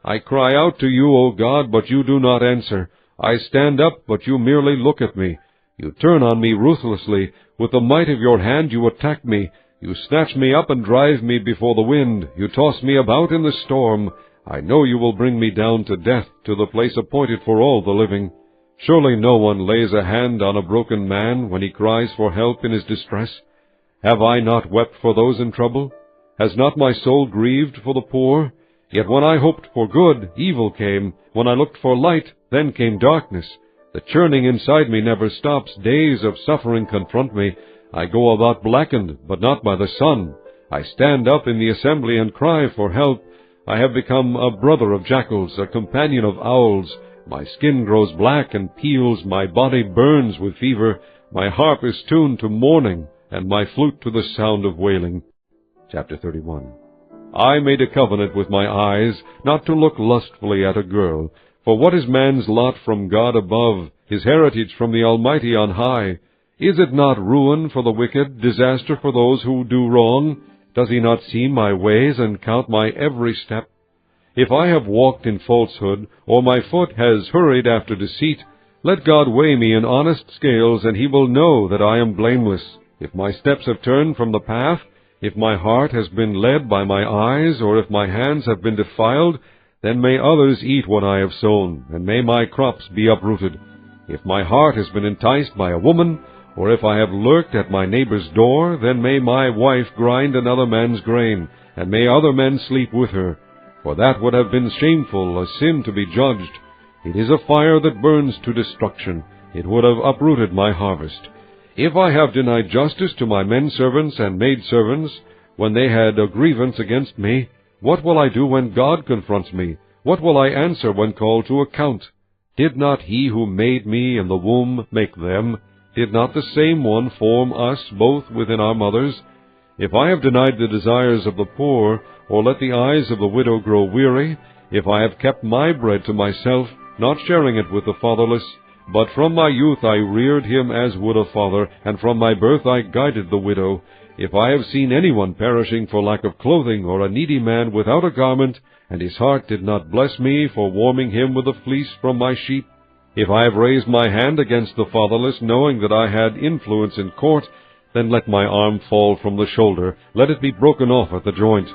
I cry out to you, O God, but you do not answer. I stand up, but you merely look at me. You turn on me ruthlessly. With the might of your hand you attack me. You snatch me up and drive me before the wind. You toss me about in the storm. I know you will bring me down to death, to the place appointed for all the living. Surely no one lays a hand on a broken man when he cries for help in his distress. Have I not wept for those in trouble? Has not my soul grieved for the poor? Yet when I hoped for good, evil came. When I looked for light, then came darkness. The churning inside me never stops. Days of suffering confront me. I go about blackened, but not by the sun. I stand up in the assembly and cry for help. I have become a brother of jackals, a companion of owls. My skin grows black and peels. My body burns with fever. My harp is tuned to mourning, and my flute to the sound of wailing. Chapter 31. I made a covenant with my eyes, not to look lustfully at a girl. For what is man's lot from God above, his heritage from the Almighty on high? Is it not ruin for the wicked, disaster for those who do wrong? Does he not see my ways and count my every step? If I have walked in falsehood, or my foot has hurried after deceit, let God weigh me in honest scales, and he will know that I am blameless. If my steps have turned from the path, if my heart has been led by my eyes, or if my hands have been defiled, then may others eat what I have sown, and may my crops be uprooted. If my heart has been enticed by a woman, or if I have lurked at my neighbor's door, then may my wife grind another man's grain, and may other men sleep with her. For that would have been shameful, a sin to be judged. It is a fire that burns to destruction. It would have uprooted my harvest. If I have denied justice to my men servants and maidservants, when they had a grievance against me, what will I do when God confronts me? What will I answer when called to account? Did not he who made me in the womb make them? Did not the same one form us both within our mothers? If I have denied the desires of the poor, or let the eyes of the widow grow weary, if I have kept my bread to myself, not sharing it with the fatherless, but from my youth I reared him as would a father, and from my birth I guided the widow. If I have seen anyone perishing for lack of clothing, or a needy man without a garment, and his heart did not bless me for warming him with a fleece from my sheep, if I have raised my hand against the fatherless, knowing that I had influence in court, then let my arm fall from the shoulder, let it be broken off at the joint.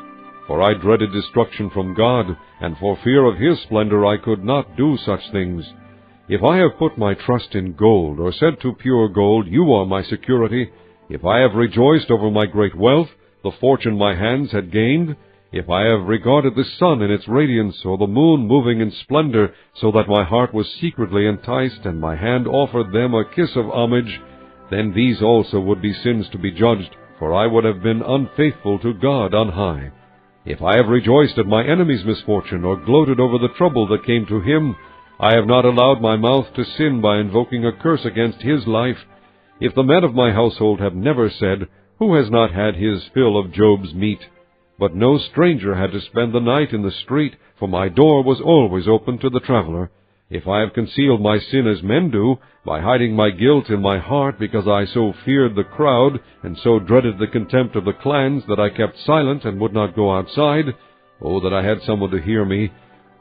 For I dreaded destruction from God, and for fear of his splendor I could not do such things. If I have put my trust in gold, or said to pure gold, you are my security, if I have rejoiced over my great wealth, the fortune my hands had gained, if I have regarded the sun in its radiance, or the moon moving in splendor, so that my heart was secretly enticed, and my hand offered them a kiss of homage, then these also would be sins to be judged, for I would have been unfaithful to God on high. If I have rejoiced at my enemy's misfortune, or gloated over the trouble that came to him, I have not allowed my mouth to sin by invoking a curse against his life. If the men of my household have never said, who has not had his fill of Job's meat? But no stranger had to spend the night in the street, for my door was always open to the traveler. If I have concealed my sin as men do, by hiding my guilt in my heart, because I so feared the crowd, and so dreaded the contempt of the clans, that I kept silent and would not go outside, oh, that I had someone to hear me!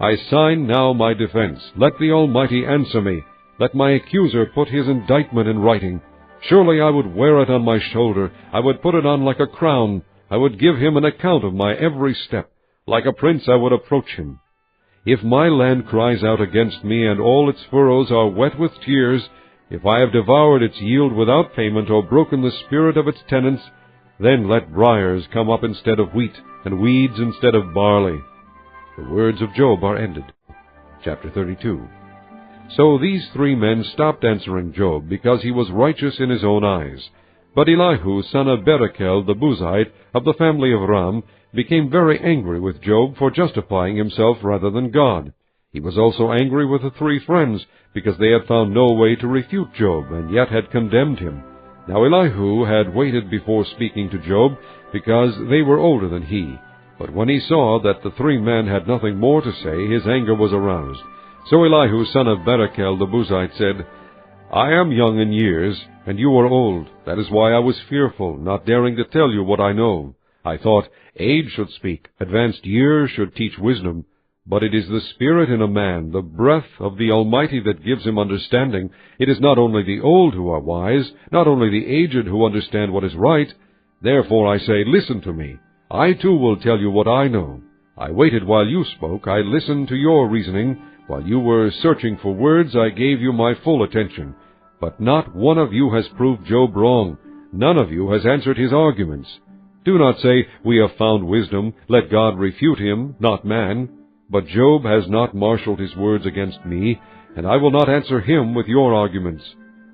I sign now my defense. Let the Almighty answer me. Let my accuser put his indictment in writing. Surely I would wear it on my shoulder. I would put it on like a crown. I would give him an account of my every step. Like a prince I would approach him. If my land cries out against me, and all its furrows are wet with tears, if I have devoured its yield without payment, or broken the spirit of its tenants, then let briars come up instead of wheat, and weeds instead of barley. The words of Job are ended. Chapter 32. So these three men stopped answering Job, because he was righteous in his own eyes. But Elihu, son of Barachel the Buzite, of the family of Ram, became very angry with Job for justifying himself rather than God. He was also angry with the three friends, because they had found no way to refute Job, and yet had condemned him. Now Elihu had waited before speaking to Job, because they were older than he. But when he saw that the three men had nothing more to say, his anger was aroused. So Elihu, son of Barachel the Buzite, said, I am young in years, and you are old. That is why I was fearful, not daring to tell you what I know. I thought, age should speak, advanced years should teach wisdom. But it is the Spirit in a man, the breath of the Almighty, that gives him understanding. It is not only the old who are wise, not only the aged who understand what is right. Therefore I say, listen to me. I too will tell you what I know. I waited while you spoke. I listened to your reasoning. While you were searching for words, I gave you my full attention. But not one of you has proved Job wrong. None of you has answered his arguments. Do not say, we have found wisdom. Let God refute him, not man. But Job has not marshaled his words against me, and I will not answer him with your arguments.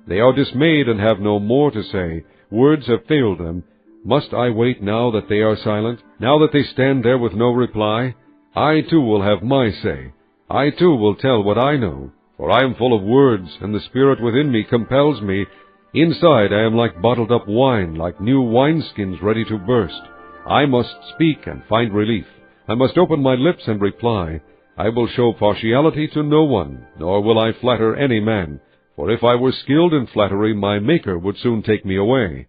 They are dismayed and have no more to say. Words have failed them. Must I wait now that they are silent, now that they stand there with no reply? I too will have my say. I too will tell what I know, for I am full of words, and the Spirit within me compels me. Inside I am like bottled up wine, like new wineskins ready to burst. I must speak and find relief. I must open my lips and reply. I will show partiality to no one, nor will I flatter any man. For if I were skilled in flattery, my Maker would soon take me away.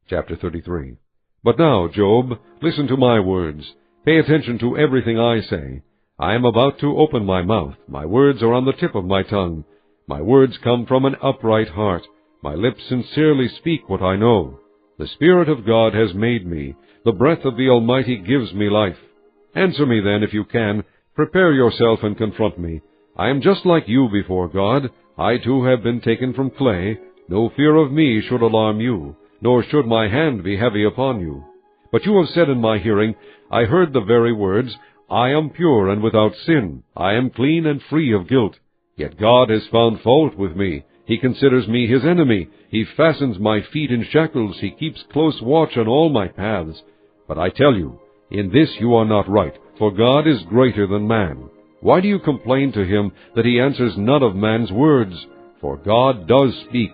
Chapter 33. But now, Job, listen to my words. Pay attention to everything I say. I am about to open my mouth. My words are on the tip of my tongue. My words come from an upright heart. My lips sincerely speak what I know. The Spirit of God has made me. The breath of the Almighty gives me life. Answer me then, if you can. Prepare yourself and confront me. I am just like you before God. I too have been taken from clay. No fear of me should alarm you, nor should my hand be heavy upon you. But you have said in my hearing, I heard the very words, I am pure and without sin. I am clean and free of guilt. Yet God has found fault with me. He considers me his enemy. He fastens my feet in shackles. He keeps close watch on all my paths. But I tell you, in this you are not right, for God is greater than man. Why do you complain to him that he answers none of man's words? For God does speak,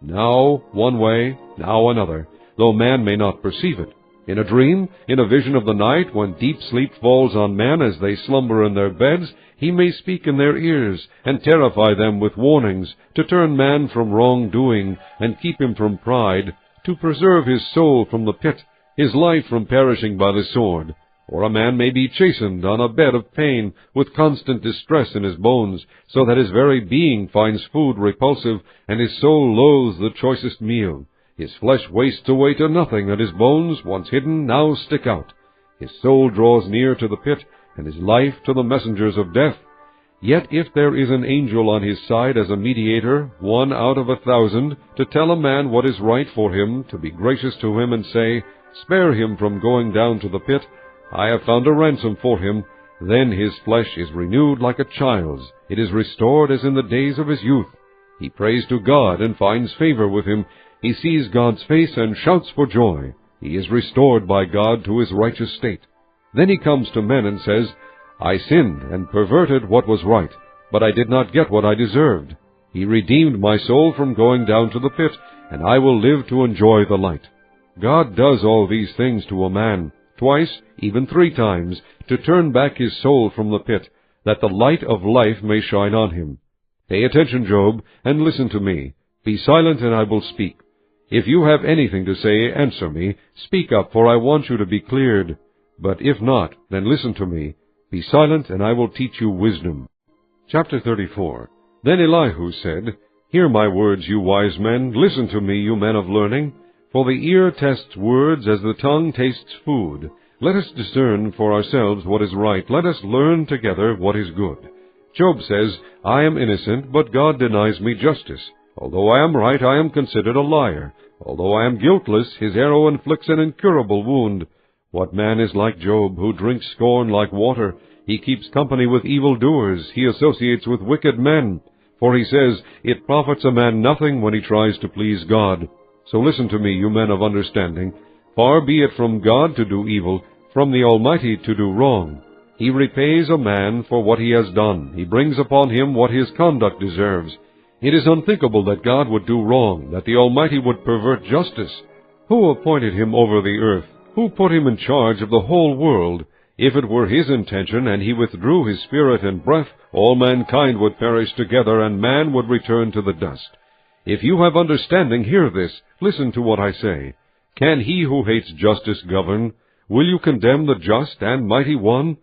now one way, now another, though man may not perceive it. In a dream, in a vision of the night, when deep sleep falls on men as they slumber in their beds, he may speak in their ears, and terrify them with warnings, to turn man from wrongdoing, and keep him from pride, to preserve his soul from the pit, his life from perishing by the sword. Or a man may be chastened on a bed of pain, with constant distress in his bones, so that his very being finds food repulsive, and his soul loathes the choicest meal. His flesh wastes away to nothing, and his bones, once hidden, now stick out. His soul draws near to the pit, and his life to the messengers of death. Yet if there is an angel on his side as a mediator, 1 out of 1,000, to tell a man what is right for him, to be gracious to him and say, spare him from going down to the pit, I have found a ransom for him, then his flesh is renewed like a child's. It is restored as in the days of his youth. He prays to God and finds favor with him. He sees God's face and shouts for joy. He is restored by God to his righteous state. Then he comes to men and says, I sinned and perverted what was right, but I did not get what I deserved. He redeemed my soul from going down to the pit, and I will live to enjoy the light. God does all these things to a man, twice, even 3 times, to turn back his soul from the pit, that the light of life may shine on him. Pay attention, Job, and listen to me. Be silent, and I will speak. If you have anything to say, answer me. Speak up, for I want you to be cleared. But if not, then listen to me. Be silent, and I will teach you wisdom. Chapter 34. Then Elihu said, Hear my words, you wise men. Listen to me, you men of learning. For the ear tests words as the tongue tastes food. Let us discern for ourselves what is right. Let us learn together what is good. Job says, I am innocent, but God denies me justice. Although I am right, I am considered a liar. Although I am guiltless, his arrow inflicts an incurable wound. What man is like Job, who drinks scorn like water? He keeps company with evildoers. He associates with wicked men. For he says, It profits a man nothing when he tries to please God. So listen to me, you men of understanding. Far be it from God to do evil, from the Almighty to do wrong. He repays a man for what he has done. He brings upon him what his conduct deserves. It is unthinkable that God would do wrong, that the Almighty would pervert justice. Who appointed him over the earth? Who put him in charge of the whole world? If it were his intention, and he withdrew his spirit and breath, all mankind would perish together, and man would return to the dust. If you have understanding, hear this. Listen to what I say. Can he who hates justice govern? Will you condemn the just and mighty one?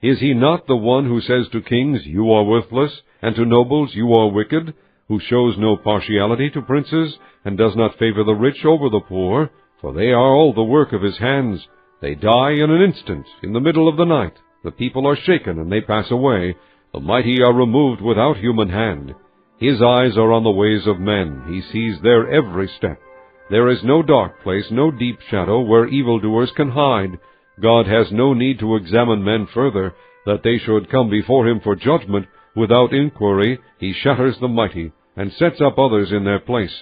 Is he not the one who says to kings, You are worthless, and to nobles, You are wicked, who shows no partiality to princes, and does not favor the rich over the poor? For they are all the work of his hands. They die in an instant, in the middle of the night. The people are shaken, and they pass away. The mighty are removed without human hand. His eyes are on the ways of men. He sees their every step. There is no dark place, no deep shadow, where evildoers can hide. God has no need to examine men further, that they should come before him for judgment. Without inquiry he shatters the mighty, and sets up others in their place.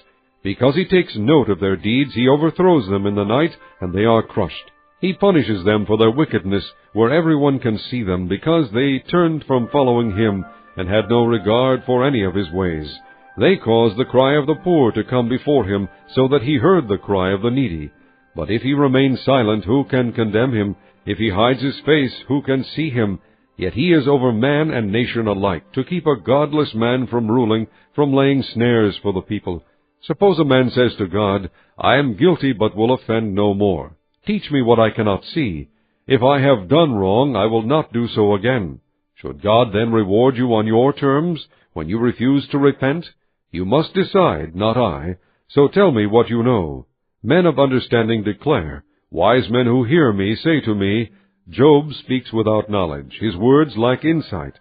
Because he takes note of their deeds, he overthrows them in the night, and they are crushed. He punishes them for their wickedness, where everyone can see them, because they turned from following him, and had no regard for any of his ways. They caused the cry of the poor to come before him, so that he heard the cry of the needy. But if he remains silent, who can condemn him? If he hides his face, who can see him? Yet he is over man and nation alike, to keep a godless man from ruling, from laying snares for the people. Suppose a man says to God, I am guilty, but will offend no more. Teach me what I cannot see. If I have done wrong, I will not do so again. Should God then reward you on your terms, when you refuse to repent? You must decide, not I. So tell me what you know. Men of understanding declare. Wise men who hear me say to me, Job speaks without knowledge, his words lack insight.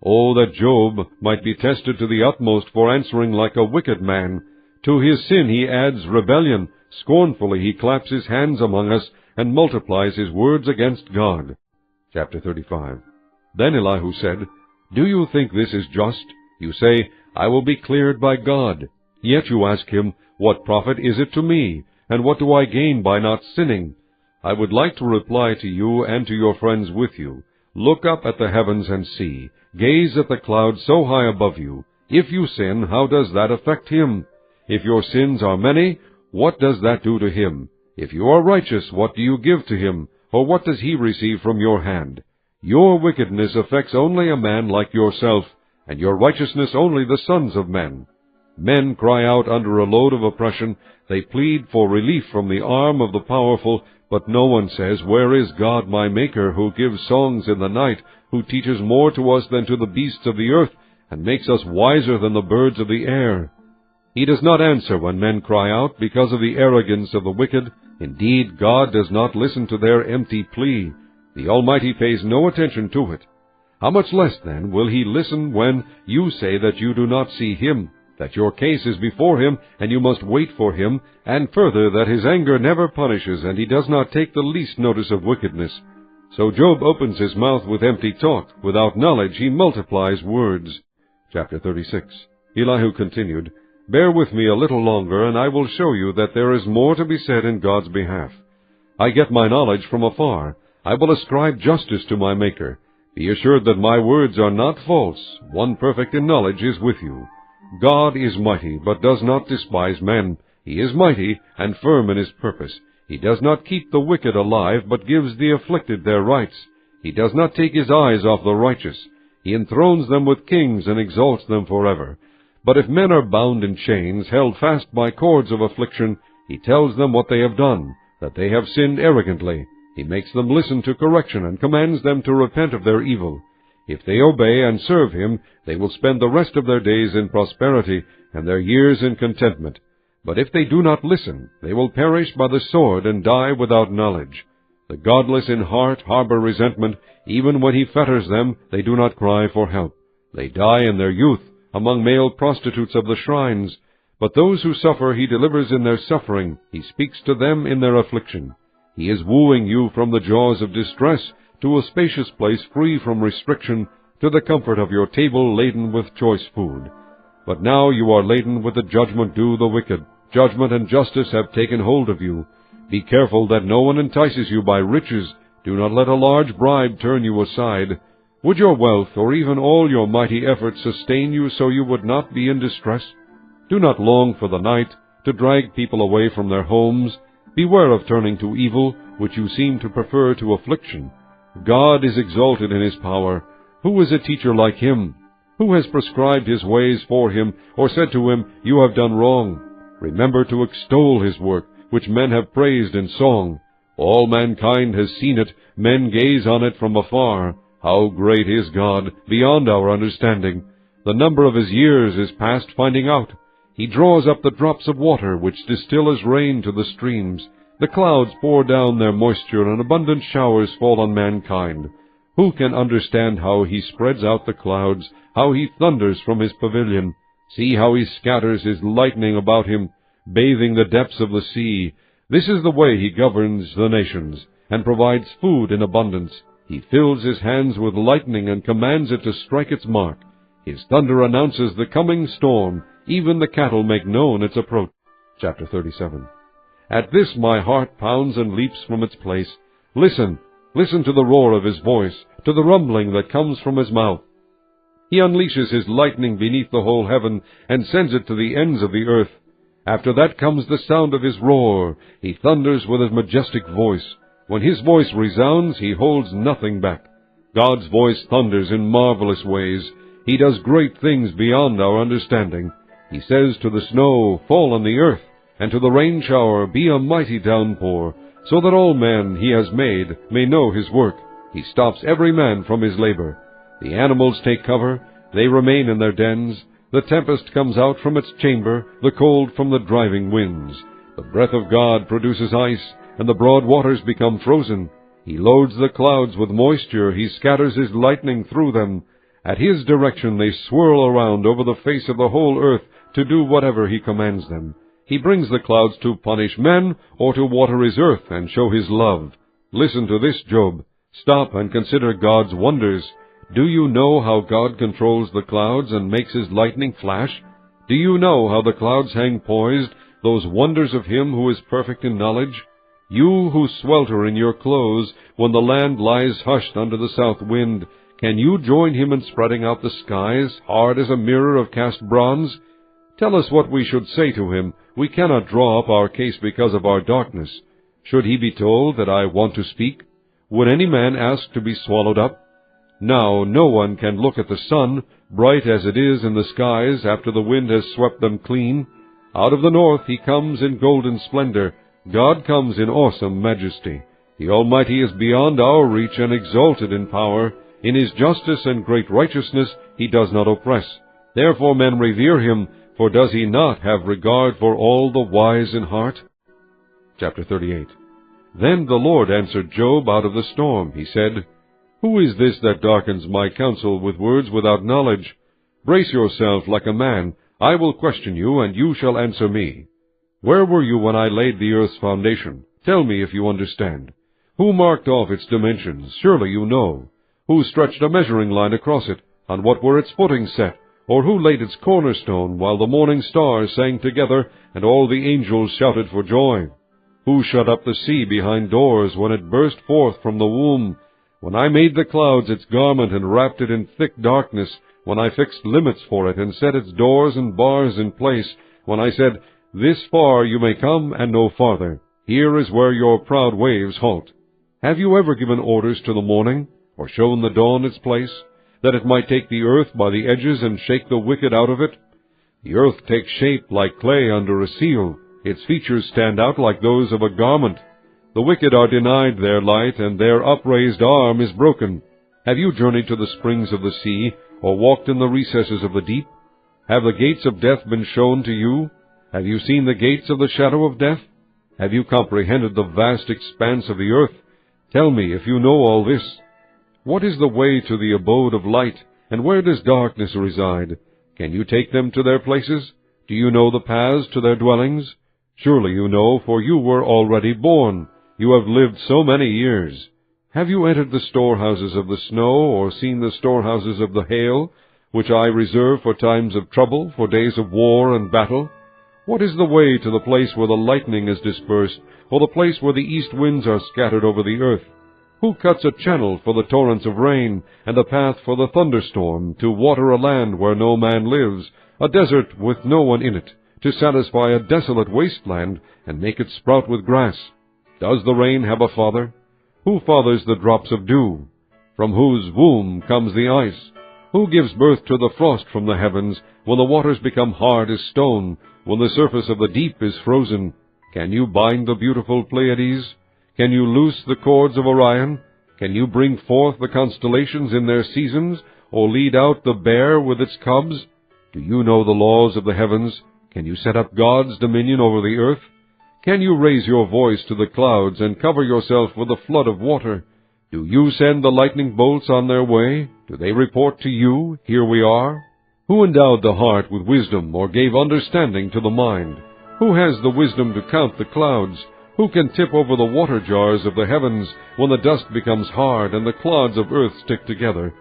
Oh, that Job might be tested to the utmost for answering like a wicked man. To his sin he adds rebellion. Scornfully he claps his hands among us, and multiplies his words against God. Chapter 35. Then Elihu said, Do you think this is just? You say, I will be cleared by God. Yet you ask him, What profit is it to me? And what do I gain by not sinning? I would like to reply to you and to your friends with you. Look up at the heavens and see. Gaze at the clouds so high above you. If you sin, how does that affect him? If your sins are many, what does that do to him? If you are righteous, what do you give to him? Or what does he receive from your hand? Your wickedness affects only a man like yourself, and your righteousness only the sons of men. Men cry out under a load of oppression. They plead for relief from the arm of the powerful, but no one says, Where is God my Maker, who gives songs in the night, who teaches more to us than to the beasts of the earth, and makes us wiser than the birds of the air? He does not answer when men cry out, because of the arrogance of the wicked. Indeed, God does not listen to their empty plea. The Almighty pays no attention to it. How much less, then, will he listen when you say that you do not see him, that your case is before him, and you must wait for him, and further, that his anger never punishes, and he does not take the least notice of wickedness. So Job opens his mouth with empty talk. Without knowledge he multiplies words. Chapter 36. Elihu continued, Bear with me a little longer, and I will show you that there is more to be said in God's behalf. I get my knowledge from afar. I will ascribe justice to my Maker. Be assured that my words are not false. One perfect in knowledge is with you. God is mighty, but does not despise men. He is mighty and firm in his purpose. He does not keep the wicked alive, but gives the afflicted their rights. He does not take his eyes off the righteous. He enthrones them with kings and exalts them forever. But if men are bound in chains, held fast by cords of affliction, he tells them what they have done, that they have sinned arrogantly. He makes them listen to correction and commands them to repent of their evil. If they obey and serve him, they will spend the rest of their days in prosperity, and their years in contentment. But if they do not listen, they will perish by the sword and die without knowledge. The godless in heart harbor resentment. Even when he fetters them, they do not cry for help. They die in their youth, among male prostitutes of the shrines. But those who suffer he delivers in their suffering. He speaks to them in their affliction. He is wooing you from the jaws of distress, to a spacious place free from restriction, to the comfort of your table laden with choice food. But now you are laden with the judgment due the wicked. Judgment and justice have taken hold of you. Be careful that no one entices you by riches. Do not let a large bribe turn you aside. Would your wealth, or even all your mighty efforts, sustain you so you would not be in distress? Do not long for the night, to drag people away from their homes. Beware of turning to evil, which you seem to prefer to affliction. God is exalted in his power. Who is a teacher like him? Who has prescribed his ways for him, or said to him, You have done wrong? Remember to extol his work, which men have praised in song. All mankind has seen it, men gaze on it from afar. How great is God, beyond our understanding! The number of his years is past finding out. He draws up the drops of water, which distill as rain to the streams. The clouds pour down their moisture, and abundant showers fall on mankind. Who can understand how he spreads out the clouds, how he thunders from his pavilion? See how he scatters his lightning about him, bathing the depths of the sea. This is the way he governs the nations, and provides food in abundance. He fills his hands with lightning and commands it to strike its mark. His thunder announces the coming storm. Even the cattle make known its approach. Chapter 37. At this my heart pounds and leaps from its place. Listen, listen to the roar of his voice, to the rumbling that comes from his mouth. He unleashes his lightning beneath the whole heaven, and sends it to the ends of the earth. After that comes the sound of his roar. He thunders with his majestic voice. When his voice resounds, he holds nothing back. God's voice thunders in marvelous ways. He does great things beyond our understanding. He says to the snow, "Fall on the earth," and to the rain shower, "Be a mighty downpour," so that all men he has made may know his work. He stops every man from his labor. The animals take cover, they remain in their dens. The tempest comes out from its chamber, the cold from the driving winds. The breath of God produces ice, and the broad waters become frozen. He loads the clouds with moisture, he scatters his lightning through them. At his direction they swirl around over the face of the whole earth to do whatever he commands them. He brings the clouds to punish men or to water his earth and show his love. Listen to this, Job. Stop and consider God's wonders. Do you know how God controls the clouds and makes his lightning flash? Do you know how the clouds hang poised, those wonders of him who is perfect in knowledge? You who swelter in your clothes when the land lies hushed under the south wind, can you join him in spreading out the skies, hard as a mirror of cast bronze? Tell us what we should say to him. We cannot draw up our case because of our darkness. Should he be told that I want to speak? Would any man ask to be swallowed up? Now no one can look at the sun, bright as it is in the skies after the wind has swept them clean. Out of the north he comes in golden splendor. God comes in awesome majesty. The Almighty is beyond our reach and exalted in power. In his justice and great righteousness he does not oppress. Therefore men revere him, for does he not have regard for all the wise in heart? Chapter 38. Then the Lord answered Job out of the storm. He said, Who is this that darkens my counsel with words without knowledge? Brace yourself like a man. I will question you, and you shall answer me. Where were you when I laid the earth's foundation? Tell me if you understand. Who marked off its dimensions? Surely you know. Who stretched a measuring line across it? On what were its footings set? Or who laid its cornerstone, while the morning stars sang together, and all the angels shouted for joy? Who shut up the sea behind doors when it burst forth from the womb? When I made the clouds its garment and wrapped it in thick darkness, when I fixed limits for it and set its doors and bars in place, when I said, This far you may come and no farther. Here is where your proud waves halt. Have you ever given orders to the morning, or shown the dawn its place, that it might take the earth by the edges and shake the wicked out of it? The earth takes shape like clay under a seal. Its features stand out like those of a garment. The wicked are denied their light, and their upraised arm is broken. Have you journeyed to the springs of the sea, or walked in the recesses of the deep? Have the gates of death been shown to you? Have you seen the gates of the shadow of death? Have you comprehended the vast expanse of the earth? Tell me if you know all this. What is the way to the abode of light, and where does darkness reside? Can you take them to their places? Do you know the paths to their dwellings? Surely you know, for you were already born. You have lived so many years. Have you entered the storehouses of the snow, or seen the storehouses of the hail, which I reserve for times of trouble, for days of war and battle? What is the way to the place where the lightning is dispersed, or the place where the east winds are scattered over the earth? Who cuts a channel for the torrents of rain, and a path for the thunderstorm, to water a land where no man lives, a desert with no one in it, to satisfy a desolate wasteland, and make it sprout with grass? Does the rain have a father? Who fathers the drops of dew? From whose womb comes the ice? Who gives birth to the frost from the heavens, when the waters become hard as stone, when the surface of the deep is frozen? Can you bind the beautiful Pleiades? Can you loose the cords of Orion? Can you bring forth the constellations in their seasons, or lead out the bear with its cubs? Do you know the laws of the heavens? Can you set up God's dominion over the earth? Can you raise your voice to the clouds, and cover yourself with a flood of water? Do you send the lightning bolts on their way? Do they report to you, "Here we are"? Who endowed the heart with wisdom, or gave understanding to the mind? Who has the wisdom to count the clouds? Who can tip over the water jars of the heavens when the dust becomes hard and the clods of earth stick together?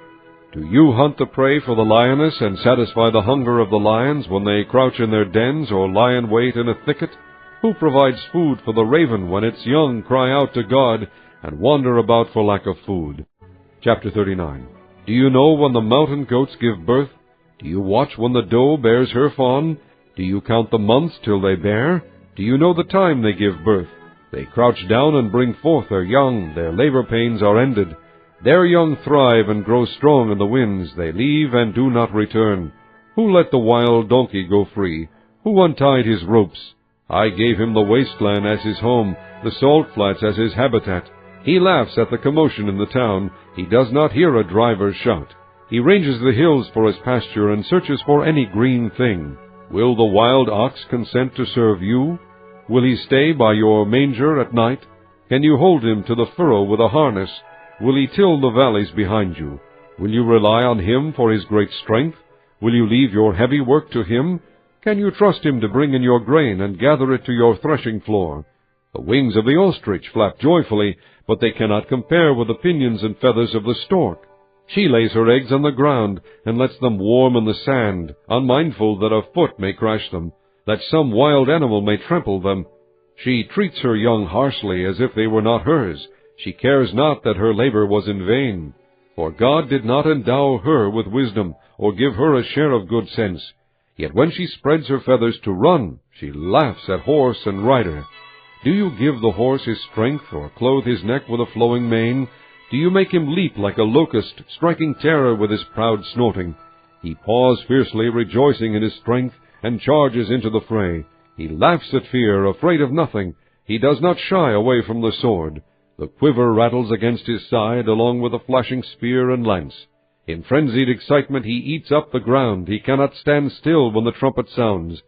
Do you hunt the prey for the lioness and satisfy the hunger of the lions when they crouch in their dens or lie in wait in a thicket? Who provides food for the raven when its young cry out to God and wander about for lack of food? Chapter 39. Do you know when the mountain goats give birth? Do you watch when the doe bears her fawn? Do you count the months till they bear? Do you know the time they give birth? They crouch down and bring forth their young. Their labor pains are ended. Their young thrive and grow strong in the winds. They leave and do not return. Who let the wild donkey go free? Who untied his ropes? I gave him the wasteland as his home, the salt flats as his habitat. He laughs at the commotion in the town. He does not hear a driver's shout. He ranges the hills for his pasture and searches for any green thing. Will the wild ox consent to serve you? Will he stay by your manger at night? Can you hold him to the furrow with a harness? Will he till the valleys behind you? Will you rely on him for his great strength? Will you leave your heavy work to him? Can you trust him to bring in your grain and gather it to your threshing floor? The wings of the ostrich flap joyfully, but they cannot compare with the pinions and feathers of the stork. She lays her eggs on the ground and lets them warm in the sand, unmindful that a foot may crash them, that some wild animal may trample them. She treats her young harshly as if they were not hers. She cares not that her labor was in vain. For God did not endow her with wisdom, or give her a share of good sense. Yet when she spreads her feathers to run, she laughs at horse and rider. Do you give the horse his strength, or clothe his neck with a flowing mane? Do you make him leap like a locust, striking terror with his proud snorting? He paws fiercely, rejoicing in his strength, and charges into the fray. He laughs at fear, afraid of nothing. He does not shy away from the sword. The quiver rattles against his side, along with the flashing spear and lance. In frenzied excitement he eats up the ground. He cannot stand still when the trumpet sounds.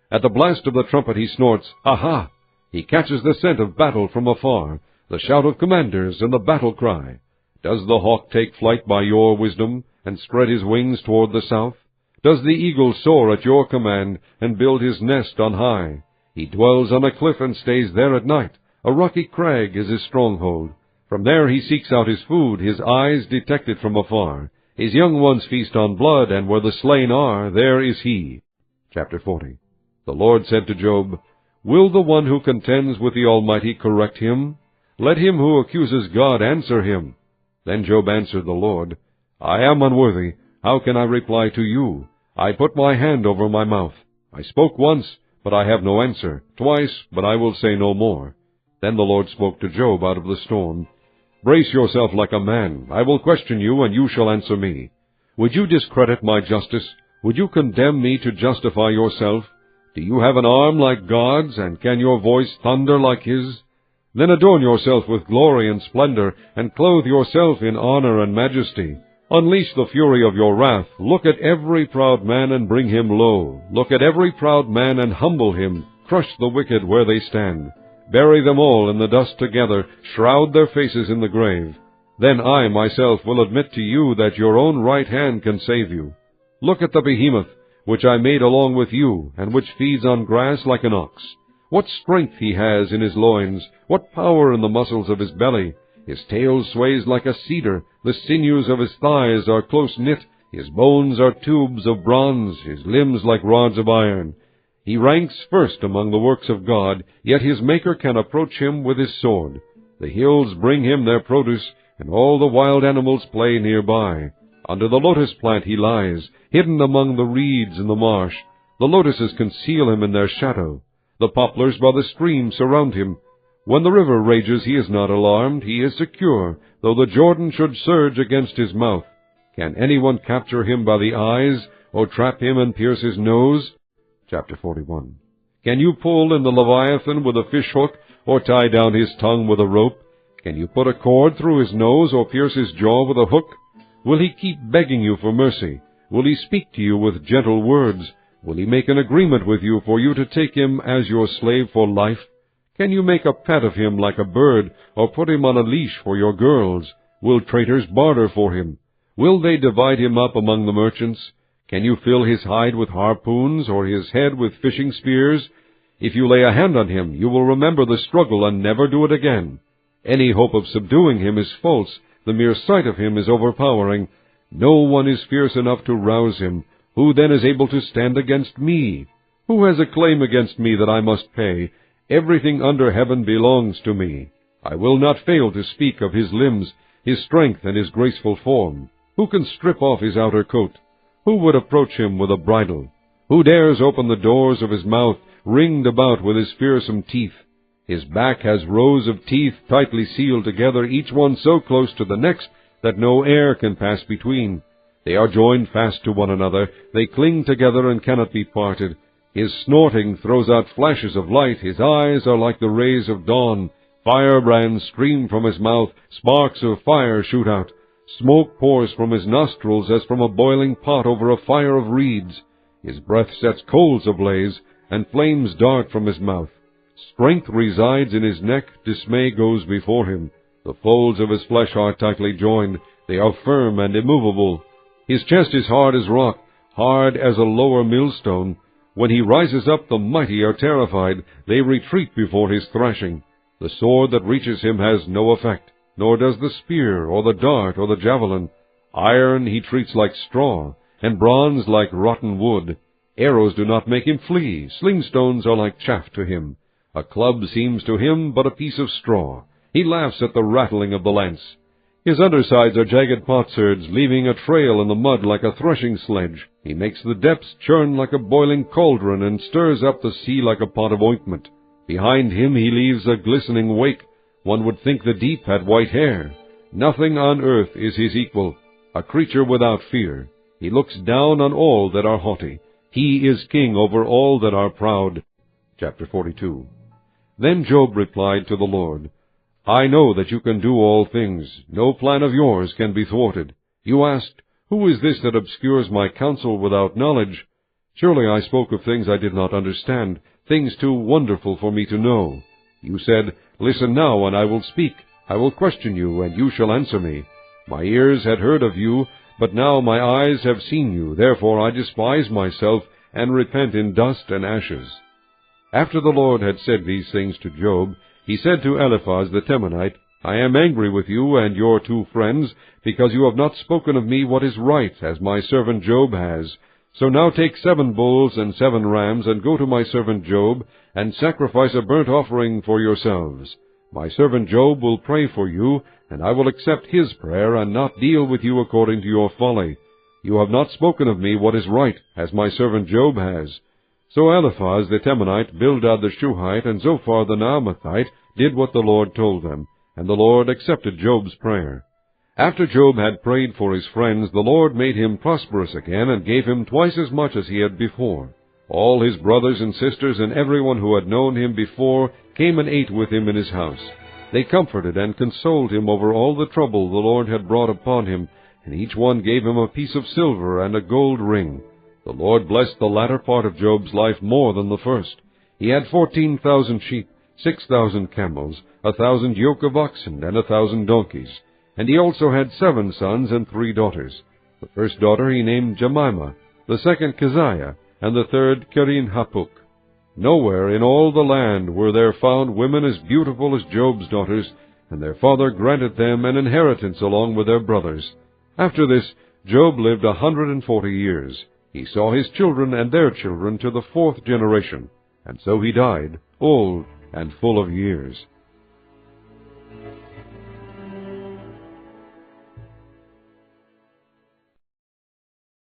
At the blast of the trumpet he snorts, "Aha!" He catches the scent of battle from afar, the shout of commanders and the battle cry. Does the hawk take flight by your wisdom, and spread his wings toward the south? Does the eagle soar at your command, and build his nest on high? He dwells on a cliff and stays there at night. A rocky crag is his stronghold. From there he seeks out his food. His eyes detect it from afar. His young ones feast on blood, and where the slain are, there is he. Chapter 40. The Lord said to Job, Will the one who contends with the Almighty correct him? Let him who accuses God answer him. Then Job answered the Lord, I am unworthy. How can I reply to you? I put my hand over my mouth. I spoke once, but I have no answer. Twice, but I will say no more. Then the Lord spoke to Job out of the storm. Brace yourself like a man. I will question you, and you shall answer me. Would you discredit my justice? Would you condemn me to justify yourself? Do you have an arm like God's, and can your voice thunder like his? Then adorn yourself with glory and splendor, and clothe yourself in honor and majesty. Unleash the fury of your wrath. Look at every proud man and bring him low. Look at every proud man and humble him. Crush the wicked where they stand. Bury them all in the dust together. Shroud their faces in the grave. Then I myself will admit to you that your own right hand can save you. Look at the behemoth, which I made along with you, and which feeds on grass like an ox. What strength he has in his loins! What power in the muscles of his belly! His tail sways like a cedar. The sinews of his thighs are close knit. His bones are tubes of bronze. His limbs like rods of iron. He ranks first among the works of God, yet his Maker can approach him with his sword. The hills bring him their produce, and all the wild animals play nearby. Under the lotus plant he lies, hidden among the reeds in the marsh. The lotuses conceal him in their shadow. The poplars by the stream surround him. When the river rages, he is not alarmed. He is secure, though the Jordan should surge against his mouth. Can anyone capture him by the eyes, or trap him and pierce his nose? Chapter 41. Can you pull in the Leviathan with a fishhook, or tie down his tongue with a rope? Can you put a cord through his nose or pierce his jaw with a hook? Will he keep begging you for mercy? Will he speak to you with gentle words? Will he make an agreement with you for you to take him as your slave for life? Can you make a pet of him like a bird, or put him on a leash for your girls? Will traitors barter for him? Will they divide him up among the merchants? Can you fill his hide with harpoons, or his head with fishing spears? If you lay a hand on him, you will remember the struggle and never do it again. Any hope of subduing him is false. The mere sight of him is overpowering. No one is fierce enough to rouse him. Who then is able to stand against me? Who has a claim against me that I must pay? Everything under heaven belongs to me. I will not fail to speak of his limbs, his strength, and his graceful form. Who can strip off his outer coat? Who would approach him with a bridle? Who dares open the doors of his mouth, ringed about with his fearsome teeth? His back has rows of teeth tightly sealed together, each one so close to the next that no air can pass between. They are joined fast to one another. They cling together and cannot be parted. His snorting throws out flashes of light. His eyes are like the rays of dawn. Firebrands stream from his mouth. Sparks of fire shoot out. Smoke pours from his nostrils as from a boiling pot over a fire of reeds. His breath sets coals ablaze, and flames dart from his mouth. Strength resides in his neck. Dismay goes before him. The folds of his flesh are tightly joined. They are firm and immovable. His chest is hard as rock, hard as a lower millstone. When he rises up, the mighty are terrified. They retreat before his thrashing. The sword that reaches him has no effect, nor does the spear, or the dart, or the javelin. Iron he treats like straw, and bronze like rotten wood. Arrows do not make him flee. Slingstones are like chaff to him. A club seems to him but a piece of straw. He laughs at the rattling of the lance. His undersides are jagged potsherds, leaving a trail in the mud like a threshing sledge. He makes the depths churn like a boiling cauldron, and stirs up the sea like a pot of ointment. Behind him he leaves a glistening wake. One would think the deep had white hair. Nothing on earth is his equal, a creature without fear. He looks down on all that are haughty. He is king over all that are proud. Chapter 42. Then Job replied to the Lord, I know that you can do all things. No plan of yours can be thwarted. You asked, Who is this that obscures my counsel without knowledge? Surely I spoke of things I did not understand, things too wonderful for me to know. You said, Listen now, and I will speak. I will question you, and you shall answer me. My ears had heard of you, but now my eyes have seen you. Therefore I despise myself, and repent in dust and ashes. After the Lord had said these things to Job, he said to Eliphaz the Temanite, I am angry with you and your 2 friends, because you have not spoken of me what is right, as my servant Job has. So now take 7 bulls and 7 rams, and go to my servant Job, and sacrifice a burnt offering for yourselves. My servant Job will pray for you, and I will accept his prayer, and not deal with you according to your folly. You have not spoken of me what is right, as my servant Job has. So Eliphaz the Temanite, Bildad the Shuhite, and Zophar the Naamathite did what the Lord told them, and the Lord accepted Job's prayer. After Job had prayed for his friends, the Lord made him prosperous again, and gave him twice as much as he had before. All his brothers and sisters and everyone who had known him before came and ate with him in his house. They comforted and consoled him over all the trouble the Lord had brought upon him, and each one gave him a piece of silver and a gold ring. The Lord blessed the latter part of Job's life more than the first. He had 14,000 sheep, 6,000 camels, 1,000 yoke of oxen, and 1,000 donkeys. And he also had 7 sons and 3 daughters. The first daughter he named Jemimah, the second Keziah, and the third Kerin-Hapuk. Nowhere in all the land were there found women as beautiful as Job's daughters, and their father granted them an inheritance along with their brothers. After this, Job lived 140 years. He saw his children and their children to the 4th generation, and so he died, old and full of years.